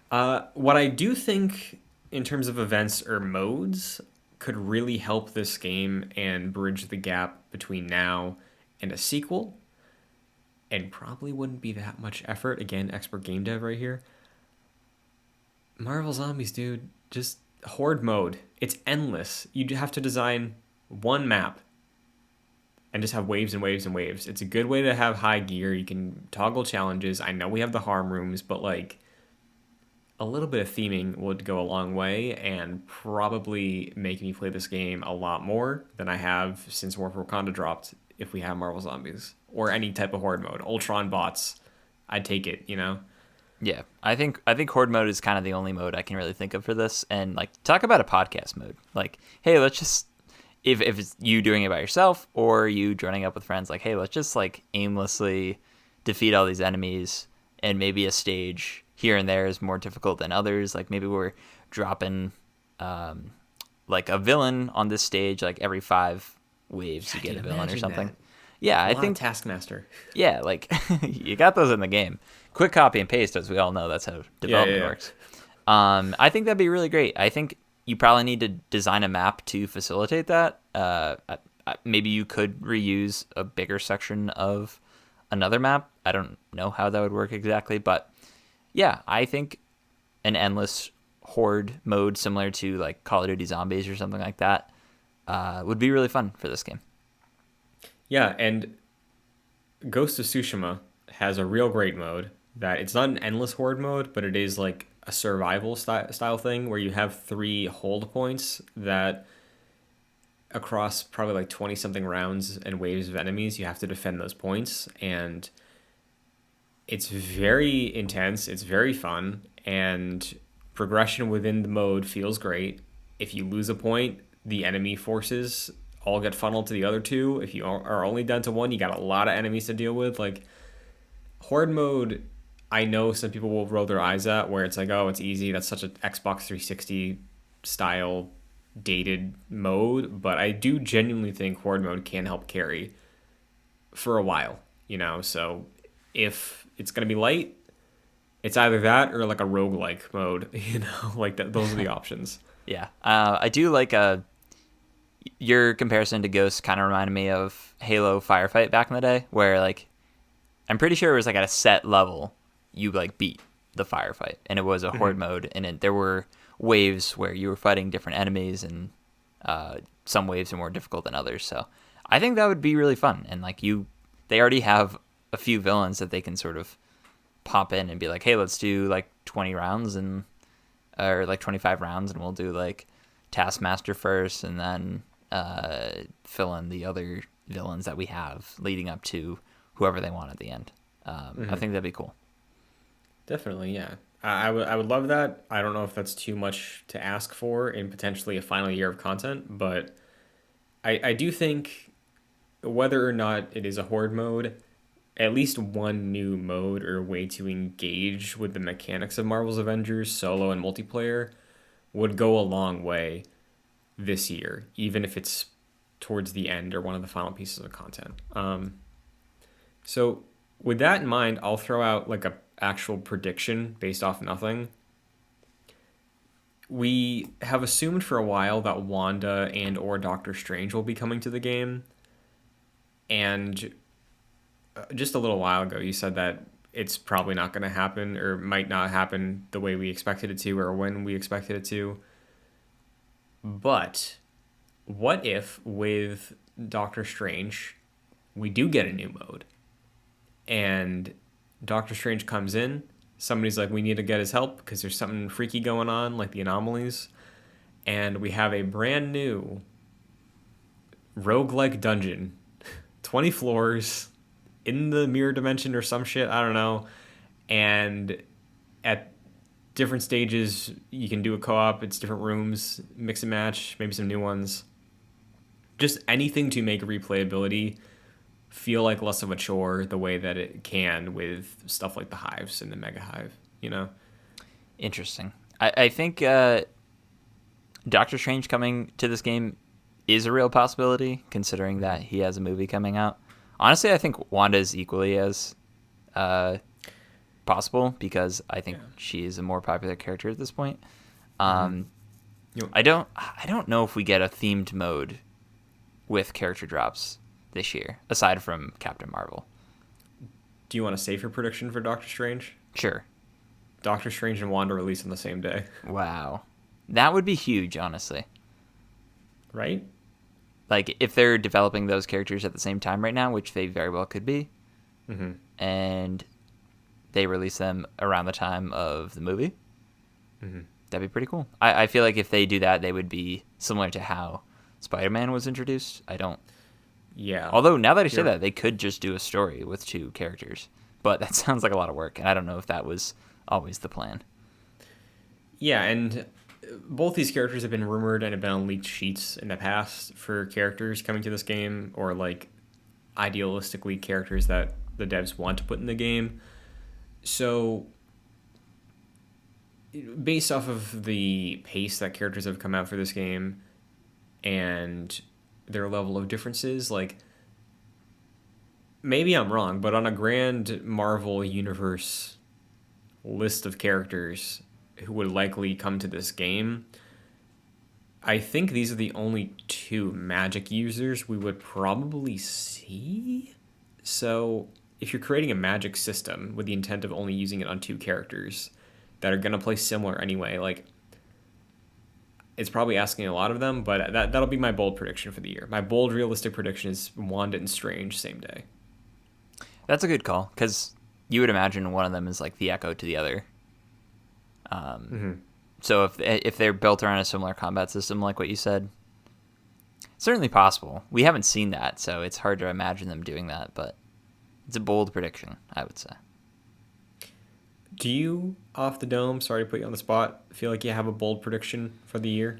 What I do think in terms of events or modes could really help this game and bridge the gap between now and a sequel, and probably wouldn't be that much effort. Again, expert game dev right here. Marvel Zombies, dude. Just horde mode. It's endless. You have to design one map and just have waves and waves and waves. It's a good way to have high gear. You can toggle challenges. I know we have the harm rooms, but like a little bit of theming would go a long way and probably make me play this game a lot more than I have since War for Wakanda dropped if we have Marvel Zombies or any type of horde mode. Ultron bots, I'd take it, Yeah, I think horde mode is kind of the only mode I can really think of for this. And like, talk about a podcast mode. Like, hey, let's just if it's you doing it by yourself or you joining up with friends, like, hey, let's just like aimlessly defeat all these enemies, and maybe a stage here and there is more difficult than others. Like maybe we're dropping like a villain on this stage, like every 5 waves you get a villain or something. That. Yeah, I think Taskmaster. Yeah, like you got those in the game. Quick copy and paste, as we all know, that's how development works. I think that'd be really great. I think you probably need to design a map to facilitate that. Maybe you could reuse a bigger section of another map. I don't know how that would work exactly, but yeah, I think an endless horde mode similar to like Call of Duty Zombies or something like that would be really fun for this game. Yeah, and Ghost of Tsushima has a real great mode that it's not an endless horde mode, but it is like a survival style thing where you have 3 hold points that across probably like 20 something rounds and waves of enemies, you have to defend those points. And it's very intense. It's very fun, and progression within the mode feels great. If you lose a point, the enemy forces all get funneled to the other 2. If you are only down to 1, you got a lot of enemies to deal with. Like horde mode, I know some people will roll their eyes at where it's like, oh, it's easy. That's such an Xbox 360 style dated mode. But I do genuinely think horde mode can help carry for a while, So if it's going to be light, it's either that or like a roguelike mode, like that. Those are the options. Yeah. I do like your comparison to Ghost kind of reminded me of Halo Firefight back in the day, where like I'm pretty sure it was like at a set level you like beat the firefight, and it was a horde mode, and there were waves where you were fighting different enemies, and Some waves are more difficult than others. So I think that would be really fun. And like they already have a few villains that they can sort of pop in and be like, hey, let's do like 20 rounds or like 25 rounds, and we'll do like Taskmaster first, and then fill in the other villains that we have leading up to whoever they want at the end. I think that'd be cool. Definitely, yeah. I would love that. I don't know if that's too much to ask for in potentially a final year of content, but I do think whether or not it is a horde mode, at least one new mode or way to engage with the mechanics of Marvel's Avengers solo and multiplayer would go a long way this year, even if it's towards the end or one of the final pieces of content. So with that in mind, I'll throw out like a actual prediction based off nothing. We have assumed for a while that Wanda and or Doctor Strange will be coming to the game, and just a little while ago you said that it's probably not going to happen or might not happen the way we expected it to or when we expected it to. But what if with Doctor Strange we do get a new mode and Doctor Strange comes in, somebody's like, we need to get his help because there's something freaky going on, like the anomalies, and we have a brand new roguelike dungeon, 20 floors in the mirror dimension or some shit, I don't know, and at different stages you can do a co-op, it's different rooms, mix and match, maybe some new ones, just anything to make replayability feel like less of a chore the way that it can with stuff like the hives and the mega hive, you know? Interesting. I think Doctor Strange coming to this game is a real possibility, considering that he has a movie coming out. Honestly, I think Wanda is equally as possible because I think she is a more popular character at this point. I don't know if we get a themed mode with character drops this year, aside from Captain Marvel. Do you want a safer prediction for Doctor Strange? Sure. Doctor Strange and Wanda release on the same day. Wow. That would be huge, honestly. Right? Like, if they're developing those characters at the same time right now, which they very well could be, and they release them around the time of the movie, that'd be pretty cool. I feel like if they do that, they would be similar to how Spider-Man was introduced. Yeah. Although, now that I say that, they could just do a story with two characters. But that sounds like a lot of work, and I don't know if that was always the plan. Yeah, and both these characters have been rumored and have been on leaked sheets in the past for characters coming to this game, or like idealistically characters that the devs want to put in the game. So based off of the pace that characters have come out for this game and their level of differences, like, maybe I'm wrong, but on a grand Marvel universe list of characters who would likely come to this game, I think these are the only two magic users we would probably see. So if you're creating a magic system with the intent of only using it on two characters that are going to play similar anyway, like, it's probably asking a lot of them, but that'll be my bold prediction for the year. My bold, realistic prediction is Wanda and Strange same day. That's a good call, because you would imagine one of them is like the echo to the other. So if they're built around a similar combat system, like what you said, certainly possible. We haven't seen that, so it's hard to imagine them doing that, but it's a bold prediction, I would say. Do you, off the dome, sorry to put you on the spot, feel like you have a bold prediction for the year?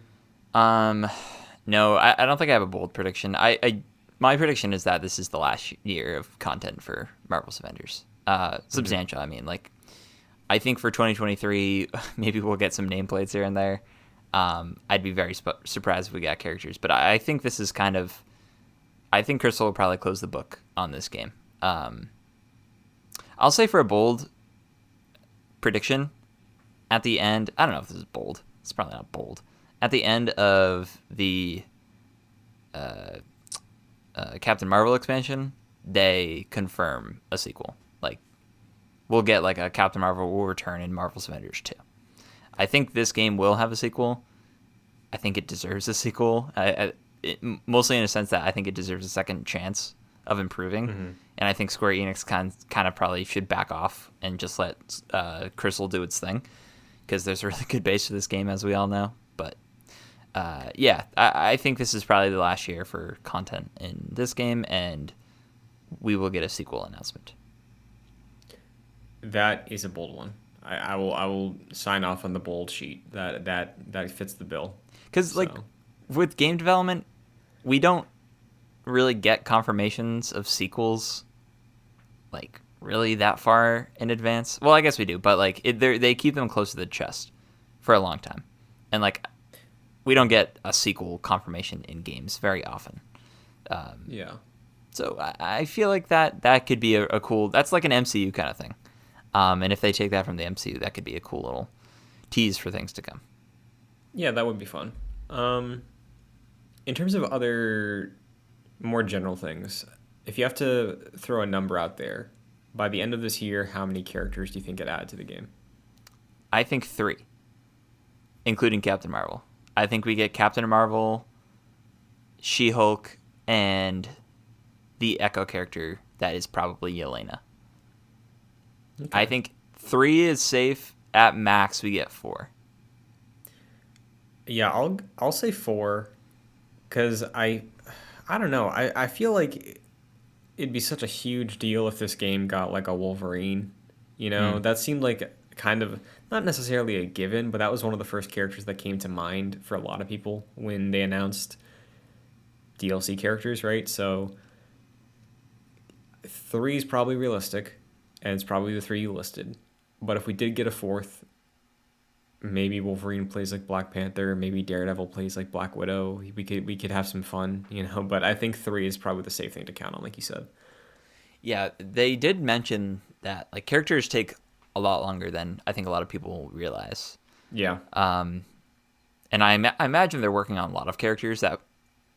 No, I don't think I have a bold prediction. My prediction is that this is the last year of content for Marvel's Avengers. Substantial, I mean, like, I think for 2023, maybe we'll get some nameplates here and there. I'd be very surprised if we got characters, but I think this is I think Crystal will probably close the book on this game. I'll say for a bold prediction, at the end, I don't know if this is bold. It's probably not bold. At the end of the Captain Marvel expansion, they confirm a sequel. Like, we'll get like a Captain Marvel will return in Marvel's Avengers 2. I think this game will have a sequel. I think it deserves a sequel. Mostly in a sense that I think it deserves a second chance of improving. Hmm. And I think Square Enix kind of probably should back off and just let Crystal do its thing, because there's a really good base for this game, as we all know. But yeah, I think this is probably the last year for content in this game, and we will get a sequel announcement. That is a bold one. I will sign off on the bold sheet. That fits the bill. Because, like, So with game development, we don't really get confirmations of sequels, like, really that far in advance. Well, I guess we do, but, like, they keep them close to the chest for a long time. And, like, we don't get a sequel confirmation in games very often. yeah. So I feel like that could be a cool. That's like an MCU kind of thing. And if they take that from the MCU, that could be a cool little tease for things to come. Yeah, that would be fun. In terms of other more general things, if you have to throw a number out there, by the end of this year, how many characters do you think get added to the game? I think 3, including Captain Marvel. I think we get Captain Marvel, She-Hulk, and the Echo character that is probably Yelena. I Okay. think 3 is safe. At max, we get 4. Yeah, I'll say four, because I don't know. I feel like it'd be such a huge deal if this game got like a Wolverine. You know, Mm. that seemed like kind of not necessarily a given, but that was one of the first characters that came to mind for a lot of people when they announced DLC characters, right? So three is probably realistic, and it's probably the three you listed. But if we did get a fourth, maybe Wolverine plays like Black Panther, maybe Daredevil plays like Black Widow. We could have some fun, you know. But I think three is probably the safe thing to count on, like you said. Yeah, they did mention that like characters take a lot longer than I think a lot of people realize. Yeah, And I imagine they're working on a lot of characters that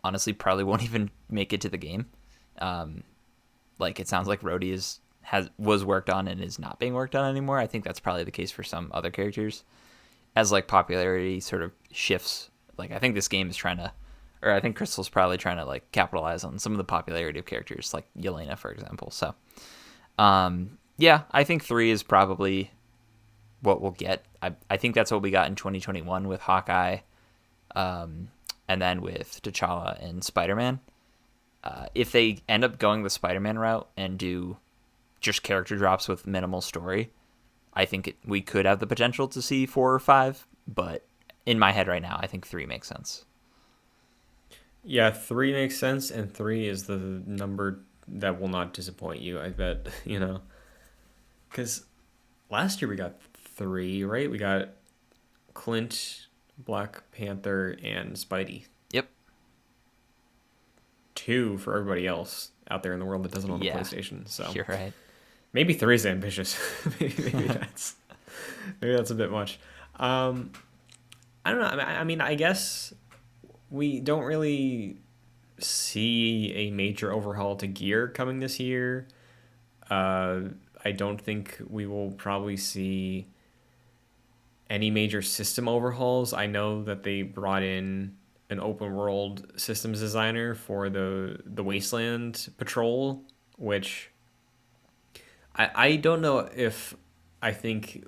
honestly probably won't even make it to the game. Um, like it sounds like Rhodey was worked on and is not being worked on anymore. I think that's probably the case for some other characters as like popularity sort of shifts. Like I think this game is trying to, or I think Crystal's probably trying to like capitalize on some of the popularity of characters like Yelena, for example. So yeah, I think 3 is probably what we'll get. I think that's what we got in 2021 with Hawkeye, and then with T'Challa and Spider-Man. If they end up going the Spider-Man route and do just character drops with minimal story, I think we could have the potential to see 4 or 5. But in my head right now, I think 3 makes sense. yeah, three makes sense, and three is the number that will not disappoint you. I bet you know, because last year we got three, right? We got Clint, Black Panther, and Spidey. Yep. Two for everybody else out there in the world that doesn't own a Yeah, PlayStation. So you're right. maybe three is ambitious. Maybe that's a bit much. Um, I don't know. I mean, I guess we don't really see a major overhaul to gear coming this year. Uh, I don't think we will probably see any major system overhauls. I know that they brought in an open world systems designer for the Wasteland Patrol, which I don't know if I think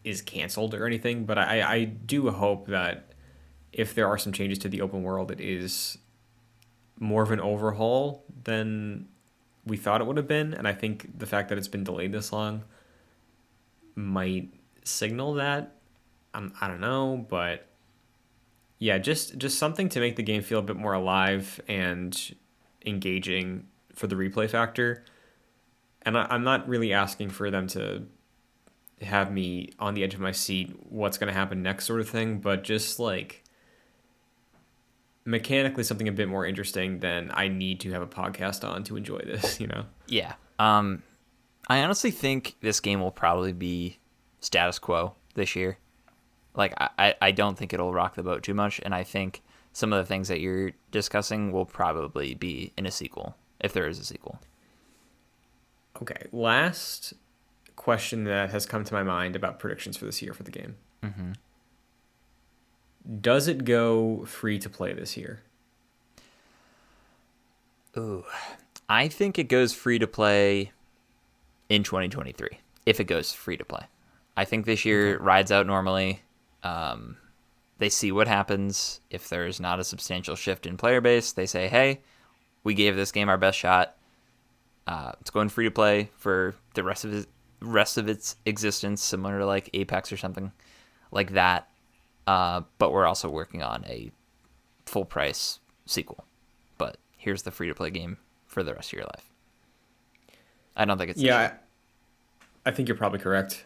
is canceled or anything, but I do hope that if there are some changes to the open world, it is more of an overhaul than we thought it would have been. And I think the fact that it's been delayed this long might signal that. I don't know, but yeah, just something to make the game feel a bit more alive and engaging for the replay factor. And I'm not really asking for them to have me on the edge of my seat, what's going to happen next, sort of thing, but just like mechanically something a bit more interesting than I need to have a podcast on to enjoy this, you know? Yeah. I honestly think this game will probably be status quo this year. Like, I don't think it'll rock the boat too much, and I think some of the things that you're discussing will probably be in a sequel, if there is a sequel. Okay, last question that has come to my mind about predictions for this year for the game. Mm-hmm. Does it go free to play this year? Ooh, I think it goes free to play in 2023 if it goes free to play. I think this year Okay. it rides out normally. They see what happens. If there's not a substantial shift in player base, they say, hey, we gave this game our best shot. It's going free to play for the rest of its existence, similar to like Apex or something like that. But we're also working on a full price sequel. But here's the free to play game for the rest of your life. I don't think it's this year. Yeah, I think you're probably correct.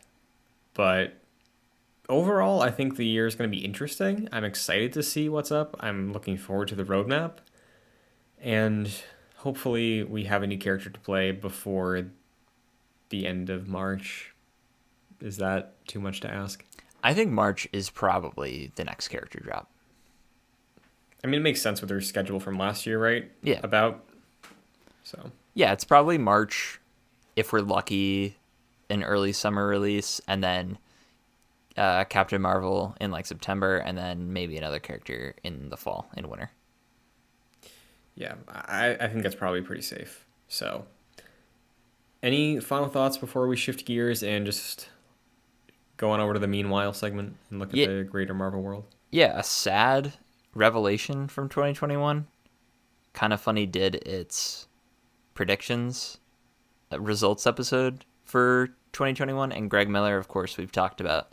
But overall, I think the year is going to be interesting. I'm excited to see what's up. I'm looking forward to the roadmap. And hopefully, we have a new character to play before the end of March. Is that too much to ask? I think March is probably the next character drop. I mean, it makes sense with their schedule from last year, right? Yeah. About. So, Yeah, it's probably March if we're lucky, an early summer release, and then Captain Marvel in like September, and then maybe another character in the fall, in winter. yeah, I think that's probably pretty safe. So, any final thoughts before we shift gears and just go on over to the meanwhile segment and look at Yeah, the greater Marvel world? yeah, a sad revelation from 2021. Kind of Funny did its predictions results episode for 2021, and Greg Miller, of course, we've talked about,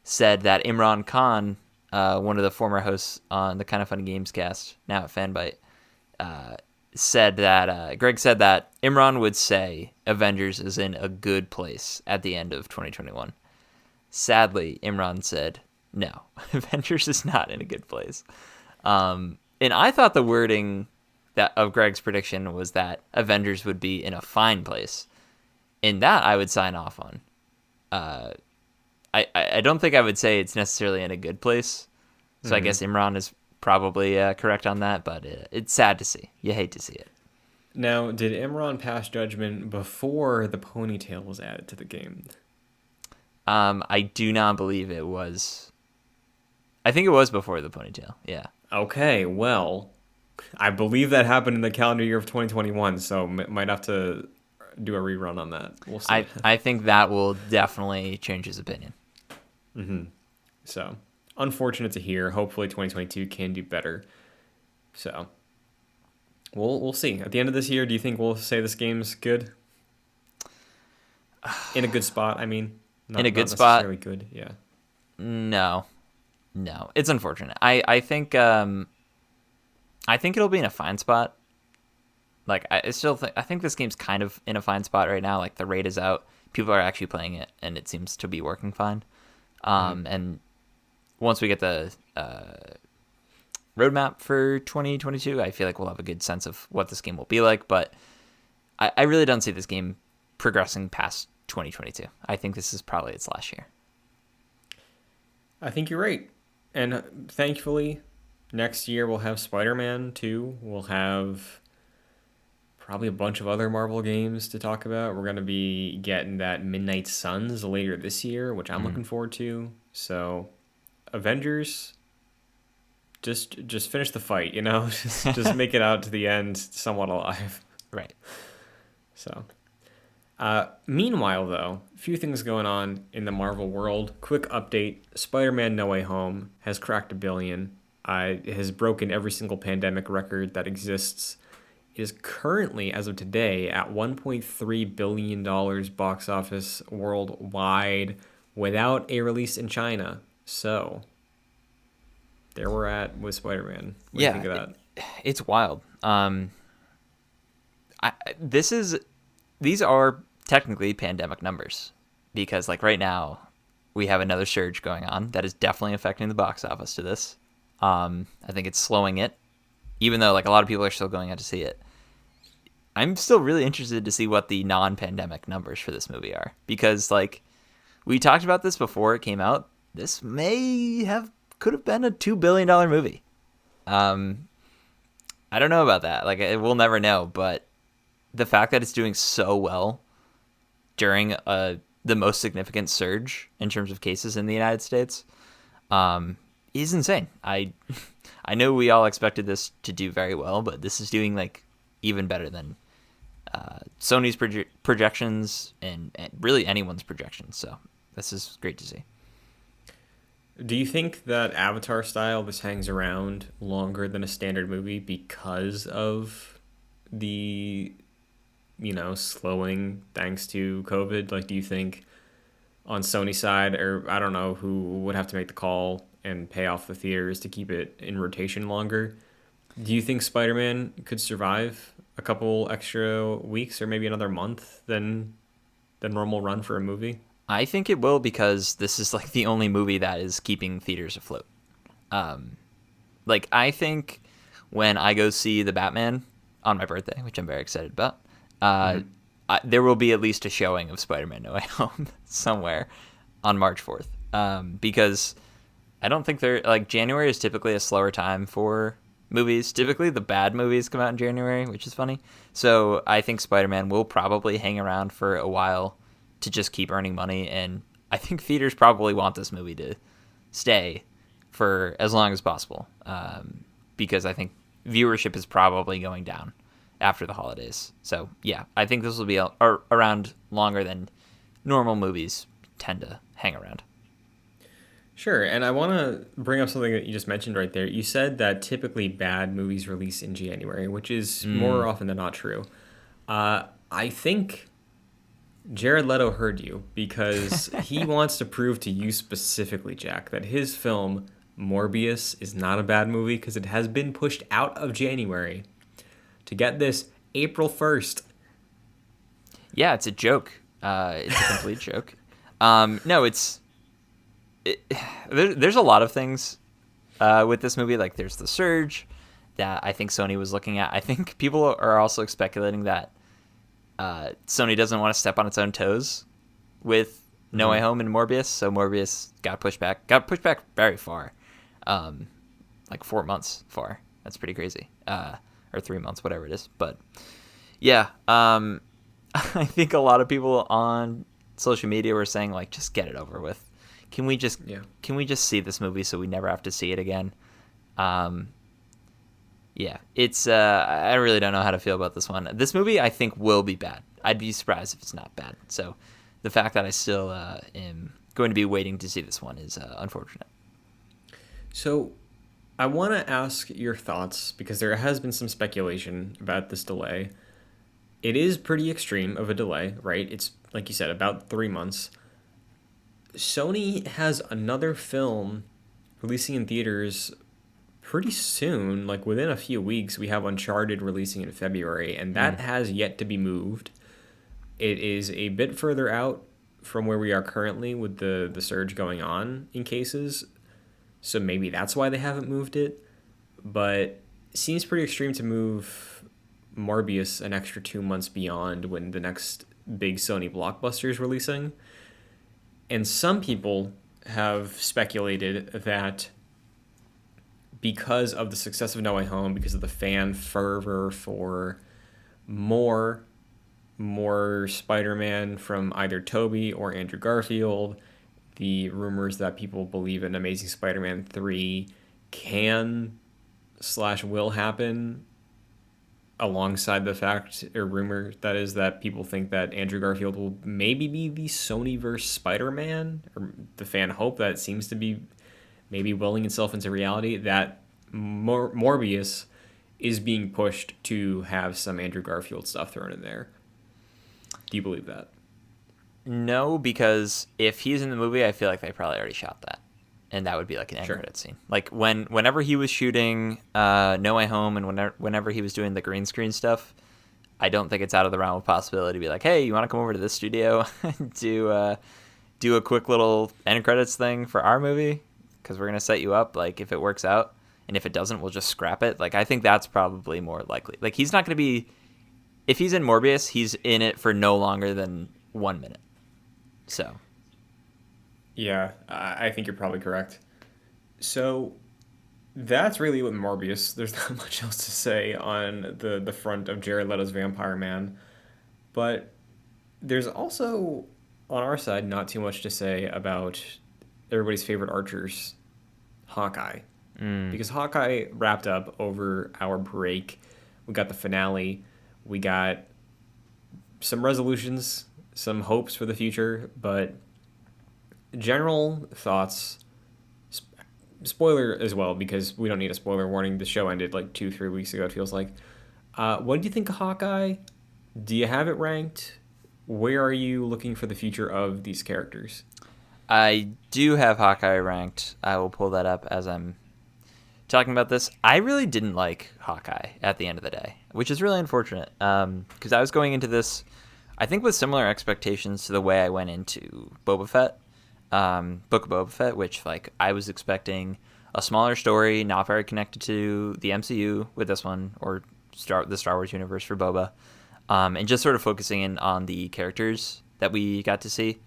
said that Imran Khan, one of the former hosts on the Kind of Funny Games cast, now at Fanbyte, said that Greg said that Imran would say Avengers is in a good place at the end of 2021. Sadly, Imran said no, Avengers is not in a good place. And I thought the wording that of Greg's prediction was that Avengers would be in a fine place. And that I would sign off on. I don't think I would say it's necessarily in a good place. So I guess Imran is probably correct on that, but it's sad to see. You hate to see it. Now, did Imran pass judgment before the ponytail was added to the game? I do not believe it was. I think it was before the ponytail. Yeah. Okay, well, I believe that happened in the calendar year of 2021, so might have to do a rerun on that. We'll see. I think that will definitely change his opinion. So, unfortunate to hear. Hopefully 2022 can do better. So, we'll see. At the end of this year, do you think we'll say this game's good? In a good spot, I mean. In a good not spot? necessarily good, yeah. No. It's unfortunate. I think it'll be in a fine spot. Like I think this game's kind of in a fine spot right now. Like the raid is out, people are actually playing it, and it seems to be working fine. And once we get the roadmap for 2022, I feel like we'll have a good sense of what this game will be like. But I really don't see this game progressing past 2022. I think this is probably its last year. I think you're right. And thankfully, next year we'll have Spider-Man 2. We'll have probably a bunch of other Marvel games to talk about. We're going to be getting that Midnight Suns later this year, which I'm looking forward to. So, Avengers, just finish the fight, you know? just make it out to the end somewhat alive. Right. So, meanwhile, though, a few things going on in the Marvel world. Quick update: Spider-Man: No Way Home has cracked $1 billion. It has broken every single pandemic record that exists. It is currently, as of today, at $1.3 billion box office worldwide without a release in China. So, there we're at with Spider-Man. What do you think of that? It's wild. These are technically pandemic numbers because like right now we have another surge going on that is definitely affecting the box office to this. I think it's slowing it, even though like a lot of people are still going out to see it. I'm still really interested to see what the non-pandemic numbers for this movie are because like we talked about this before it came out. This could have been a $2 billion movie. I don't know about that. Like we'll never know, but the fact that it's doing so well during the most significant surge in terms of cases in the United States, is insane. I know we all expected this to do very well, but this is doing like even better than Sony's projections and really anyone's projections. So this is great to see. Do you think that Avatar style this hangs around longer than a standard movie because of the slowing thanks to COVID? Like, do you think on Sony side, or I don't know who would have to make the call and pay off the theaters to keep it in rotation longer? Do you think Spider-Man could survive a couple extra weeks or maybe another month than the normal run for a movie? I think it will because this is like the only movie that is keeping theaters afloat. Like I think when I go see the Batman on my birthday, which I'm very excited about, there will be at least a showing of Spider-Man No Way Home somewhere on March 4th. Because I don't think January is typically a slower time for movies. Typically the bad movies come out in January, which is funny. So I think Spider-Man will probably hang around for a while to just keep earning money. And I think theaters probably want this movie to stay for as long as possible. Because I think viewership is probably going down after the holidays. So yeah, I think this will be around longer than normal movies tend to hang around. Sure, and I want to bring up something that you just mentioned right there. You said that typically bad movies release in January, which is more often than not true. I think Jared Leto heard you because he wants to prove to you specifically, Jack, that his film Morbius is not a bad movie because it has been pushed out of January to get this April 1st. Yeah, it's a joke. It's a complete joke. No, there's a lot of things with this movie. Like there's the surge that I think Sony was looking at. I think people are also speculating that Sony doesn't want to step on its own toes with No Way Home and Morbius, so Morbius got pushed back very far, like 4 months far. That's pretty crazy, or 3 months, whatever it is. But yeah, I think a lot of people on social media were saying like, just get it over with. Can we just see this movie so we never have to see it again? Yeah, it's I really don't know how to feel about this one. This movie I think will be bad. I'd be surprised if it's not bad. So the fact that I still am going to be waiting to see this one is unfortunate. So I want to ask your thoughts because there has been some speculation about this delay. It is pretty extreme of a delay, right? It's, like you said, about 3 months. Sony has another film releasing in theaters pretty soon, like within a few weeks. We have Uncharted releasing in February, and that has yet to be moved. It is a bit further out from where we are currently with the surge going on in cases, so maybe that's why they haven't moved it. But it seems pretty extreme to move Morbius an extra 2 months beyond when the next big Sony blockbuster is releasing. And some people have speculated that because of the success of No Way Home, because of the fan fervor for more Spider-Man from either Tobey or Andrew Garfield, the rumors that people believe an Amazing Spider-Man 3 can/will happen alongside the fact or rumor that is that people think that Andrew Garfield will maybe be the Sonyverse Spider-Man, or the fan hope that seems to be maybe willing itself into reality, that Morbius is being pushed to have some Andrew Garfield stuff thrown in there. Do you believe that? No, because if he's in the movie, I feel like they probably already shot that. And that would be like an end credit scene. Like whenever he was shooting No Way Home and whenever he was doing the green screen stuff, I don't think it's out of the realm of possibility to be like, hey, you want to come over to this studio and do a quick little end credits thing for our movie? Because we're going to set you up, like, if it works out. And if it doesn't, we'll just scrap it. Like, I think that's probably more likely. Like, he's not going to be... If he's in Morbius, he's in it for no longer than 1 minute. So... Yeah, I think you're probably correct. So that's really what Morbius. There's not much else to say on the front of Jared Leto's Vampire Man. But there's also, on our side, not too much to say about everybody's favorite archers, Hawkeye. Mm. Because Hawkeye wrapped up over our break. We got the finale. We got some resolutions, some hopes for the future, but general thoughts. Spoiler as well, because we don't need a spoiler warning. The show ended like 2, 3 weeks ago, it feels like. What do you think of Hawkeye? Do you have it ranked? Where are you looking for the future of these characters? I do have Hawkeye ranked. I will pull that up as I'm talking about this. I really didn't like Hawkeye at the end of the day, which is really unfortunate. Because I was going into this, I think, with similar expectations to the way I went into Boba Fett, Book of Boba Fett, which like I was expecting a smaller story, not very connected to the MCU with this one or the Star Wars universe for Boba, and just sort of focusing in on the characters that we got to see.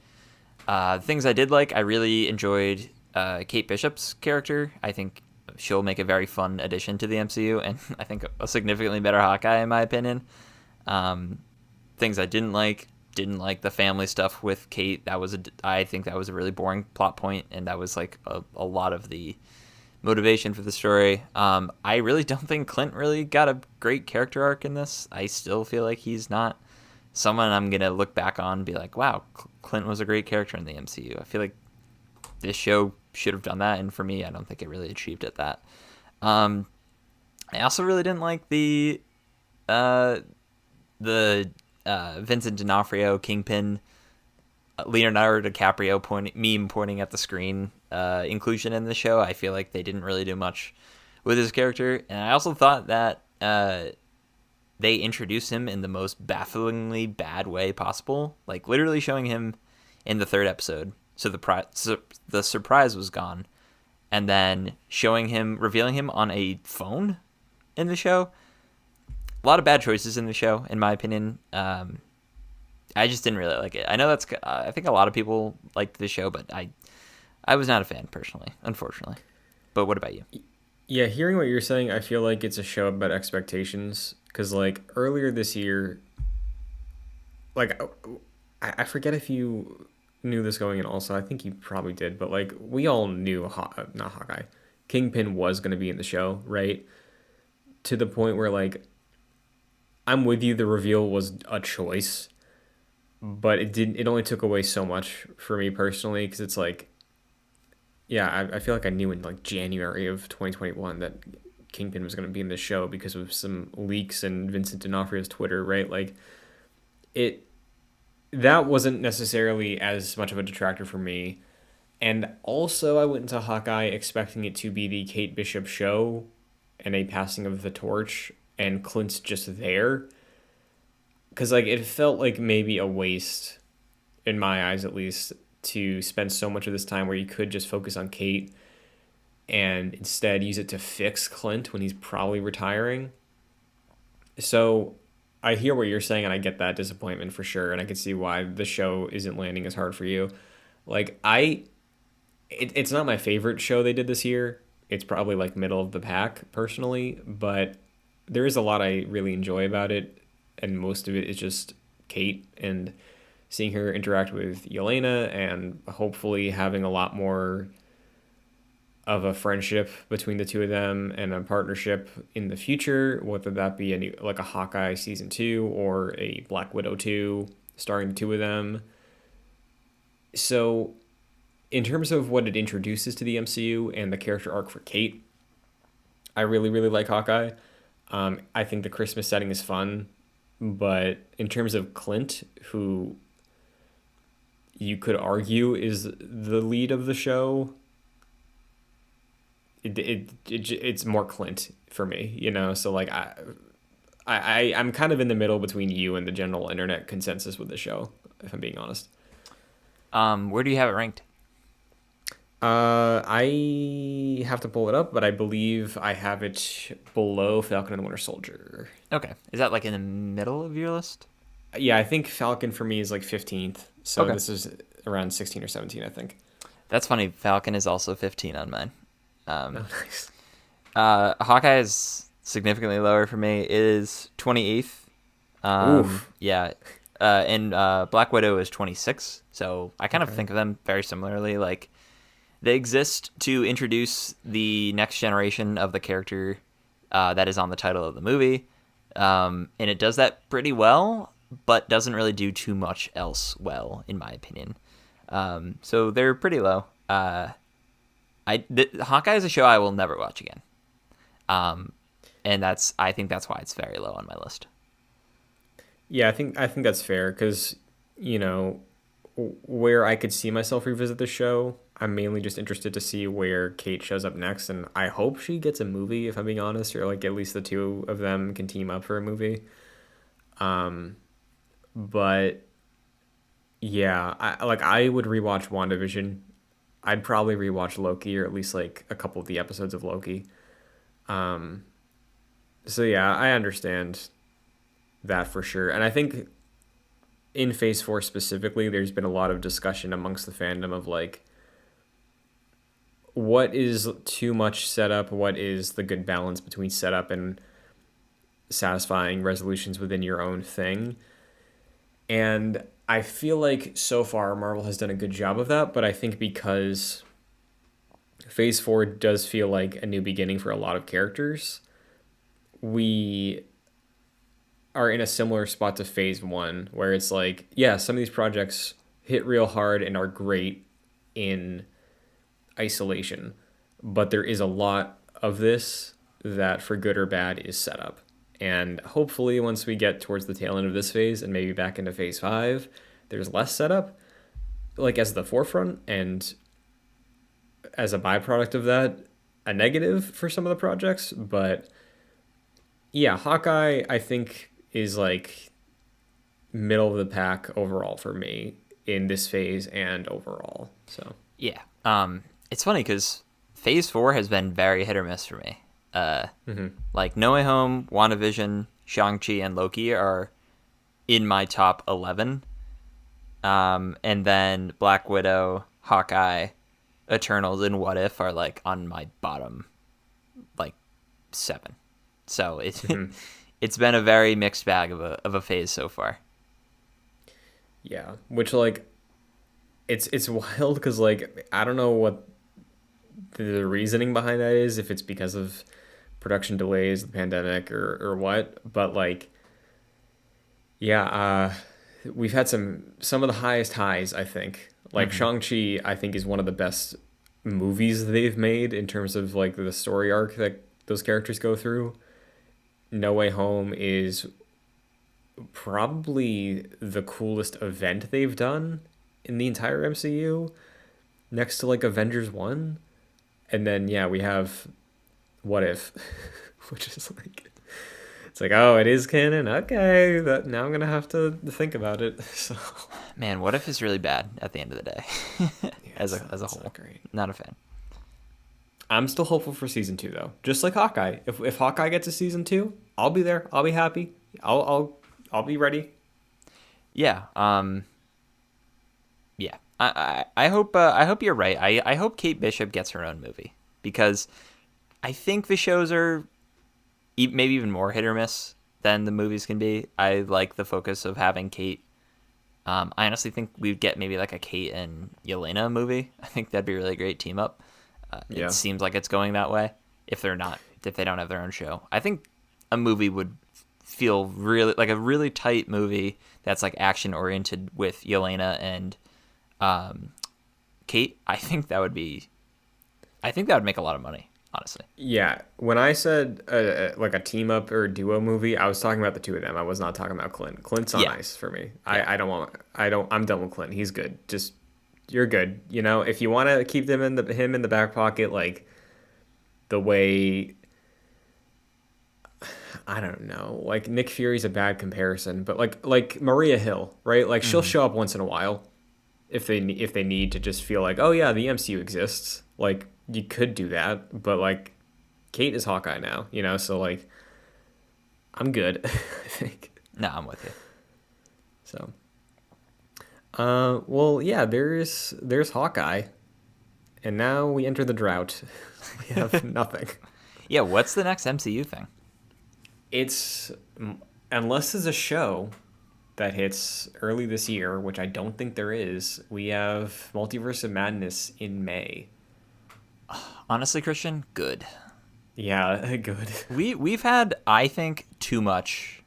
Things I did like, I really enjoyed Kate Bishop's character. I think she'll make a very fun addition to the MCU, and I think a significantly better Hawkeye, in my opinion. Things I didn't like the family stuff with Kate. I think that was a really boring plot point, and that was like a lot of the motivation for the story. I really don't think Clint really got a great character arc in this. I still feel like he's not someone I'm going to look back on and be like, wow, Clint was a great character in the MCU. I feel like this show should have done that, and for me, I don't think it really achieved at that. I also really didn't like the Vincent D'Onofrio Kingpin Leonardo DiCaprio meme pointing at the screen inclusion in the show. I feel like they didn't really do much with his character, and I also thought that they introduced him in the most bafflingly bad way possible, like literally showing him in the third episode. So the surprise was gone, and then revealing him on a phone in the show. A lot of bad choices in the show, in my opinion. I just didn't really like it. I know I think a lot of people liked the show, but I was not a fan personally, unfortunately. But what about you? Yeah, hearing what you're saying, I feel like it's a show about expectations. Because, like, earlier this year, like, I forget if you knew this going in also. I think you probably did. But, like, we all knew, not Hawkeye, Kingpin was going to be in the show, right? To the point where, like, I'm with you, the reveal was a choice. But it only took away so much for me personally. Because it's like, yeah, I feel like I knew in, like, January of 2021 that Kingpin was going to be in the show because of some leaks and Vincent D'Onofrio's Twitter, right? Like, that wasn't necessarily as much of a detractor for me. And also, I went into Hawkeye expecting it to be the Kate Bishop show and a passing of the torch, and Clint's just there. Because, like, it felt like maybe a waste, in my eyes at least, to spend so much of this time where you could just focus on Kate and instead use it to fix Clint when he's probably retiring. So I hear what you're saying, and I get that disappointment for sure, and I can see why the show isn't landing as hard for you. Like, it's not my favorite show they did this year. It's probably like middle of the pack personally, but there is a lot I really enjoy about it, and most of it is just Kate and seeing her interact with Yelena, and hopefully having a lot more of a friendship between the two of them and a partnership in the future, whether that be like a Hawkeye season 2 or a Black Widow 2 starring the two of them. So in terms of what it introduces to the MCU and the character arc for Kate, I really, really like Hawkeye. I think the Christmas setting is fun, but in terms of Clint, who you could argue is the lead of the show, it's more Clint for me, you know. So like I'm kind of in the middle between you and the general internet consensus with the show, if I'm being honest. Where do you have it ranked? I have to pull it up, but I believe I have it below Falcon and the Winter Soldier. Okay, is that like in the middle of your list? Yeah, I think Falcon for me is like 15th, so Okay, this is around 16 or 17, I think. that's funny. Falcon is also 15 on mine. Oh, nice. Hawkeye is significantly lower for me. It is 28th. Oof. Yeah. And Black Widow is 26. So I kind of think of them very similarly. Like, They exist to introduce the next generation of the character that is on the title of the movie, and it does that pretty well, but doesn't really do too much else well, in my opinion. So they're pretty low. Hawkeye is a show I will never watch again, and I think that's why it's very low on my list. Yeah, I think that's fair because, where I could see myself revisit the show, I'm mainly just interested to see where Kate shows up next, and I hope she gets a movie, if I'm being honest, or like at least the two of them can team up for a movie. But yeah, I would rewatch WandaVision. I'd probably rewatch Loki or at least like a couple of the episodes of Loki. So yeah, I understand that for sure. And I think in Phase 4 specifically, there's been a lot of discussion amongst the fandom of like what is too much setup, what is the good balance between setup and satisfying resolutions within your own thing. And I feel like so far Marvel has done a good job of that, but I think because Phase 4 does feel like a new beginning for a lot of characters, we are in a similar spot to Phase 1, where it's like, yeah, some of these projects hit real hard and are great in isolation, but there is a lot of this that, for good or bad, is set up. And hopefully, once we get towards the tail end of this phase and maybe back into Phase 5, there's less setup, like as the forefront, and as a byproduct of that, a negative for some of the projects. But yeah, Hawkeye, I think, is like middle of the pack overall for me in this phase and overall. So Yeah. It's funny because Phase 4 has been very hit or miss for me. Like No Way Home, WandaVision, Shang-Chi, and Loki are in my top 11. And then Black Widow, Hawkeye, Eternals, and What If are like on my bottom, like 7. So it's been a very mixed bag of a phase so far. yeah, which like it's wild because like I don't know what the reasoning behind that is, if it's because of production delays, the pandemic, or what. But like, yeah, we've had some of the highest highs. I think like Shang-Chi, I think, is one of the best movies they've made in terms of like the story arc that those characters go through. No Way Home is probably the coolest event they've done in the entire MCU, next to like Avengers 1. And then yeah, we have What If, which is like, it's like, oh, it is canon. Okay, that now I'm gonna have to think about it. So Man, What If is really bad at the end of the day. yeah, as a it's whole, not great. not a fan. I'm still hopeful for season 2 though. Just like Hawkeye. If Hawkeye gets a season 2, I'll be there. I'll be happy. I'll be ready. Yeah. Yeah. I hope you're right. I hope Kate Bishop gets her own movie because I think the shows are maybe even more hit or miss than the movies can be. I like the focus of having Kate. I honestly think we'd get maybe like a Kate and Yelena movie. I think that'd be a really great team up. Yeah. It seems like it's going that way. If they don't have their own show, I think a movie would feel really like a really tight movie that's like action oriented with Yelena and Kate. I think that would make a lot of money, honestly. Yeah, when I said like a team up or a duo movie, I was talking about the two of them. I was not talking about Clint. Clint's on Yeah. ice for me. Yeah. I'm done with Clint. He's good. Just you're good. If you want to keep him in the back pocket, like the way, I don't know, like Nick Fury's a bad comparison, but like Maria Hill, right? Like she'll show up once in a while if they need to just feel like, oh yeah, the MCU exists. Like you could do that, but like Kate is Hawkeye now, so like I'm good, I think. No, I'm with you. So, well, yeah, there's Hawkeye, and now we enter the drought. We have nothing. Yeah, what's the next MCU thing? It's unless there's a show that hits early this year, which I don't think there is. We have Multiverse of Madness in May. Honestly, Christian, good. Yeah, good. We've had, I think, too much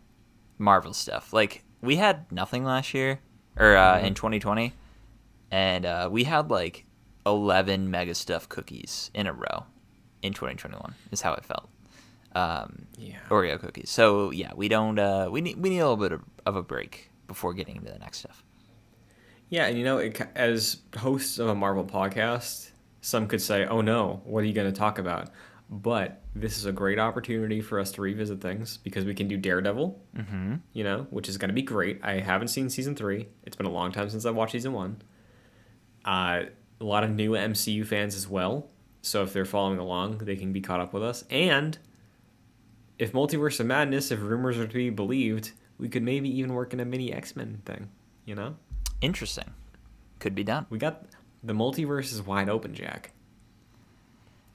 Marvel stuff. Like, we had nothing last year, or in 2020, and we had like 11 mega stuff cookies in a row in 2021 is how it felt. Yeah. Oreo cookies. So yeah, we don't. We need a little bit of a break before getting into the next stuff. Yeah, and as hosts of a Marvel podcast, some could say, "Oh no, what are you going to talk about?" But this is a great opportunity for us to revisit things because we can do Daredevil, which is going to be great. I haven't seen season 3. It's been a long time since I watched season 1. A lot of new MCU fans as well. So if they're following along, they can be caught up with us. And if Multiverse of Madness, if rumors are to be believed, we could maybe even work in a mini X-Men thing, Interesting. Could be done. We got the multiverse is wide open, Jack.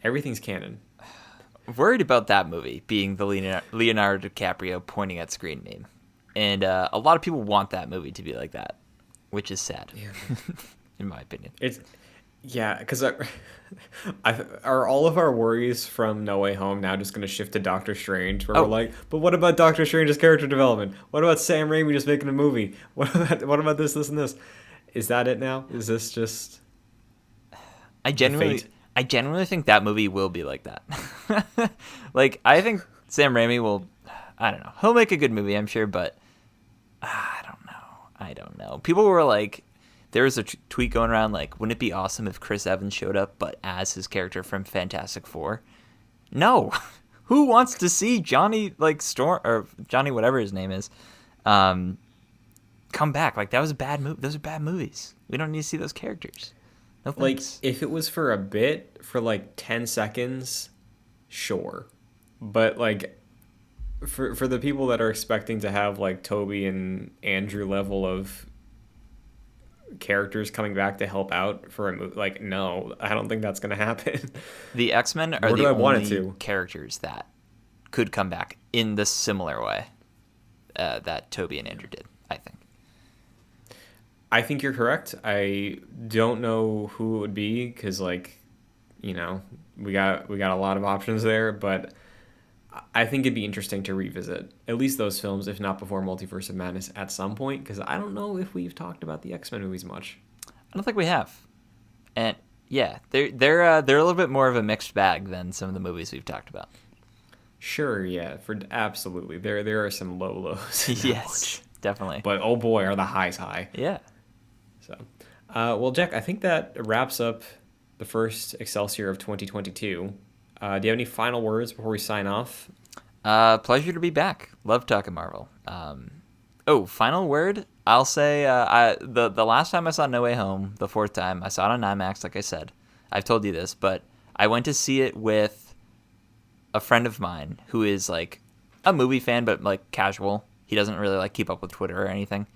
Everything's canon. Worried about that movie being the Leonardo DiCaprio pointing at screen meme. And a lot of people want that movie to be like that, which is sad, in my opinion. Because are all of our worries from No Way Home now just going to shift to Doctor Strange, where we're like, but what about Doctor Strange's character development? What about Sam Raimi just making a movie? What about this, and this? Is that it now? Is this just I genuinely think that movie will be like that. Like, I think Sam Raimi will, I don't know. He'll make a good movie, I'm sure, but I don't know. People were like, there was a tweet going around like, wouldn't it be awesome if Chris Evans showed up, but as his character from Fantastic Four? No. Who wants to see Johnny, like, Storm, or Johnny whatever his name is, come back? Like, that was a bad movie. Those are bad movies. We don't need to see those characters. No thanks. Like, if it was for a bit, for like 10 seconds, sure. But like, for the people that are expecting to have like Toby and Andrew level of characters coming back to help out for a movie, like, no, I don't think that's gonna happen. The X-Men are the only characters that could come back in the similar way that Toby and Andrew did, I think. I think you're correct. I don't know who it would be because, like, we got a lot of options there, but I think it'd be interesting to revisit at least those films, if not before Multiverse of Madness, at some point, because I don't know if we've talked about the X-Men movies much. I don't think we have, and yeah, they're a little bit more of a mixed bag than some of the movies we've talked about. Sure, yeah, absolutely. There are some low lows. Yes, definitely. But oh boy, are the highs high. Yeah. So, well, Jack, I think that wraps up the first Excelsior of 2022. Do you have any final words before we sign off? Pleasure to be back. Love talking Marvel. Final word. I'll say the last time I saw No Way Home, the 4th time, I saw it on IMAX, like I said. I've told you this, but I went to see it with a friend of mine who is like a movie fan, but like casual. He doesn't really like keep up with Twitter or anything.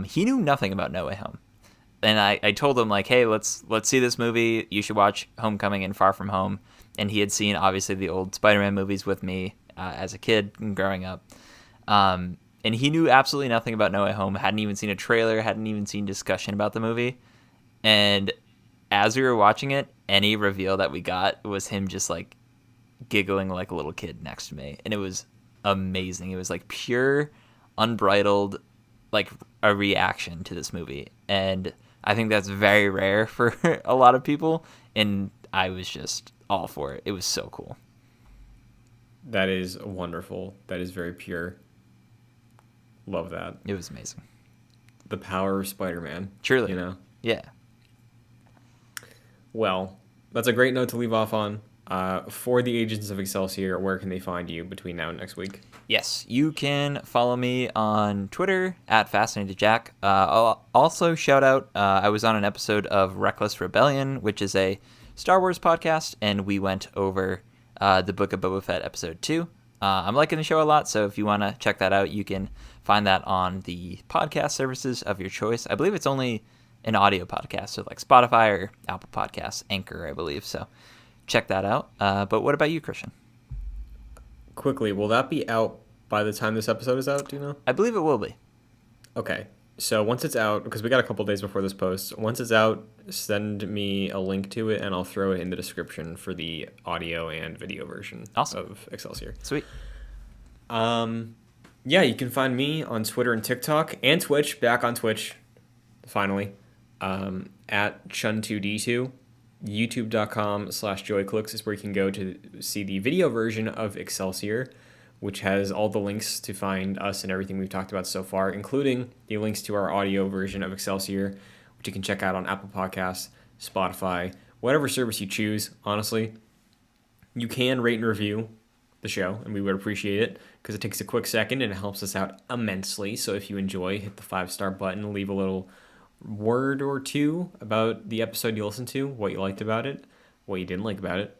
He knew nothing about No Way Home. And I told him, like, hey, let's see this movie. You should watch Homecoming and Far From Home. And he had seen, obviously, the old Spider-Man movies with me as a kid and growing up. And he knew absolutely nothing about No Way Home, hadn't even seen a trailer, hadn't even seen discussion about the movie. And as we were watching it, any reveal that we got was him just, like, giggling like a little kid next to me. And it was amazing. It was, like, pure, unbridled, like, a reaction to this movie. And I think that's very rare for a lot of people, and I was just all for it. It was so cool. That is wonderful. That is very pure. Love that. It was amazing. The power of Spider-Man. Truly. Yeah. Well, that's a great note to leave off on. For the Agents of Excelsior, where can they find you between now and next week? Yes, you can follow me on Twitter at FascinatedJack. I'll also shout out, I was on an episode of Reckless Rebellion, which is a Star Wars podcast, and we went over the Book of Boba Fett episode 2. I'm liking the show a lot, so if you want to check that out, you can find that on the podcast services of your choice. I believe it's only an audio podcast, so like Spotify or Apple Podcasts, Anchor, I believe, so check that out. But what about you, Christian? Quickly, will that be out by the time this episode is out? Do you know? I believe it will be. Okay. So once it's out, because we got a couple days before this post, once it's out, send me a link to it and I'll throw it in the description for the audio and video version Awesome. of Excelsior. Sweet. Yeah, you can find me on Twitter and TikTok and Twitch, back on Twitch, finally, at Chun2D2. YouTube.com/joyclicks is where you can go to see the video version of Excelsior, which has all the links to find us and everything we've talked about so far, including the links to our audio version of Excelsior, which you can check out on Apple Podcasts, Spotify, whatever service you choose, honestly. You can rate and review the show, and we would appreciate it because it takes a quick second and it helps us out immensely. So if you enjoy, hit the 5-star button, leave a little word or two about the episode you listened to, what you liked about it, what you didn't like about it,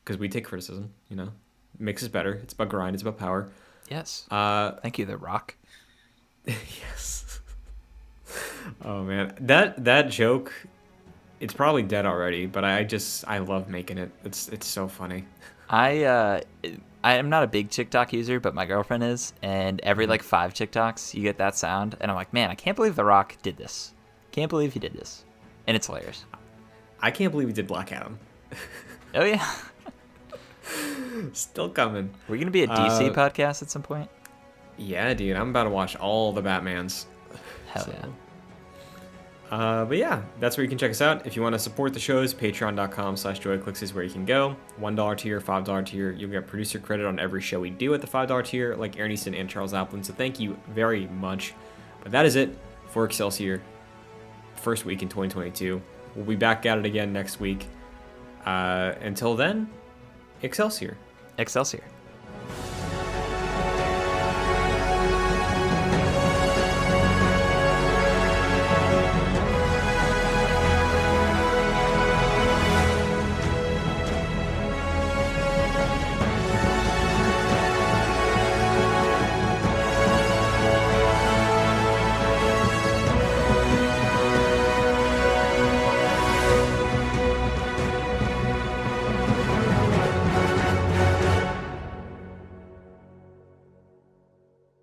because we take criticism, you know. It makes us better. It's about grind. It's about power. Yes. Thank you, The Rock. Yes. Oh man, that joke, it's probably dead already, but I love making it. It's so funny. I am not a big TikTok user, but my girlfriend is, and every like 5 TikToks you get that sound, and I'm like, man, I can't believe The Rock did this. Can't believe he did this, and it's hilarious. I can't believe he did Black Adam. Oh yeah. Still coming. We're gonna be a DC podcast at some point. Yeah, dude, I'm about to watch all the Batmans. Hell yeah. But yeah, that's where you can check us out. If you want to support the shows, patreon.com/joyclicks is where you can go. $1 tier, $5 tier, you'll get producer credit on every show we do at the $5 tier, like Aaron Easton and Charles Applin. So thank you very much. But that is it for Excelsior. First week in 2022. We'll be back at it again next week. Until then, Excelsior. Excelsior.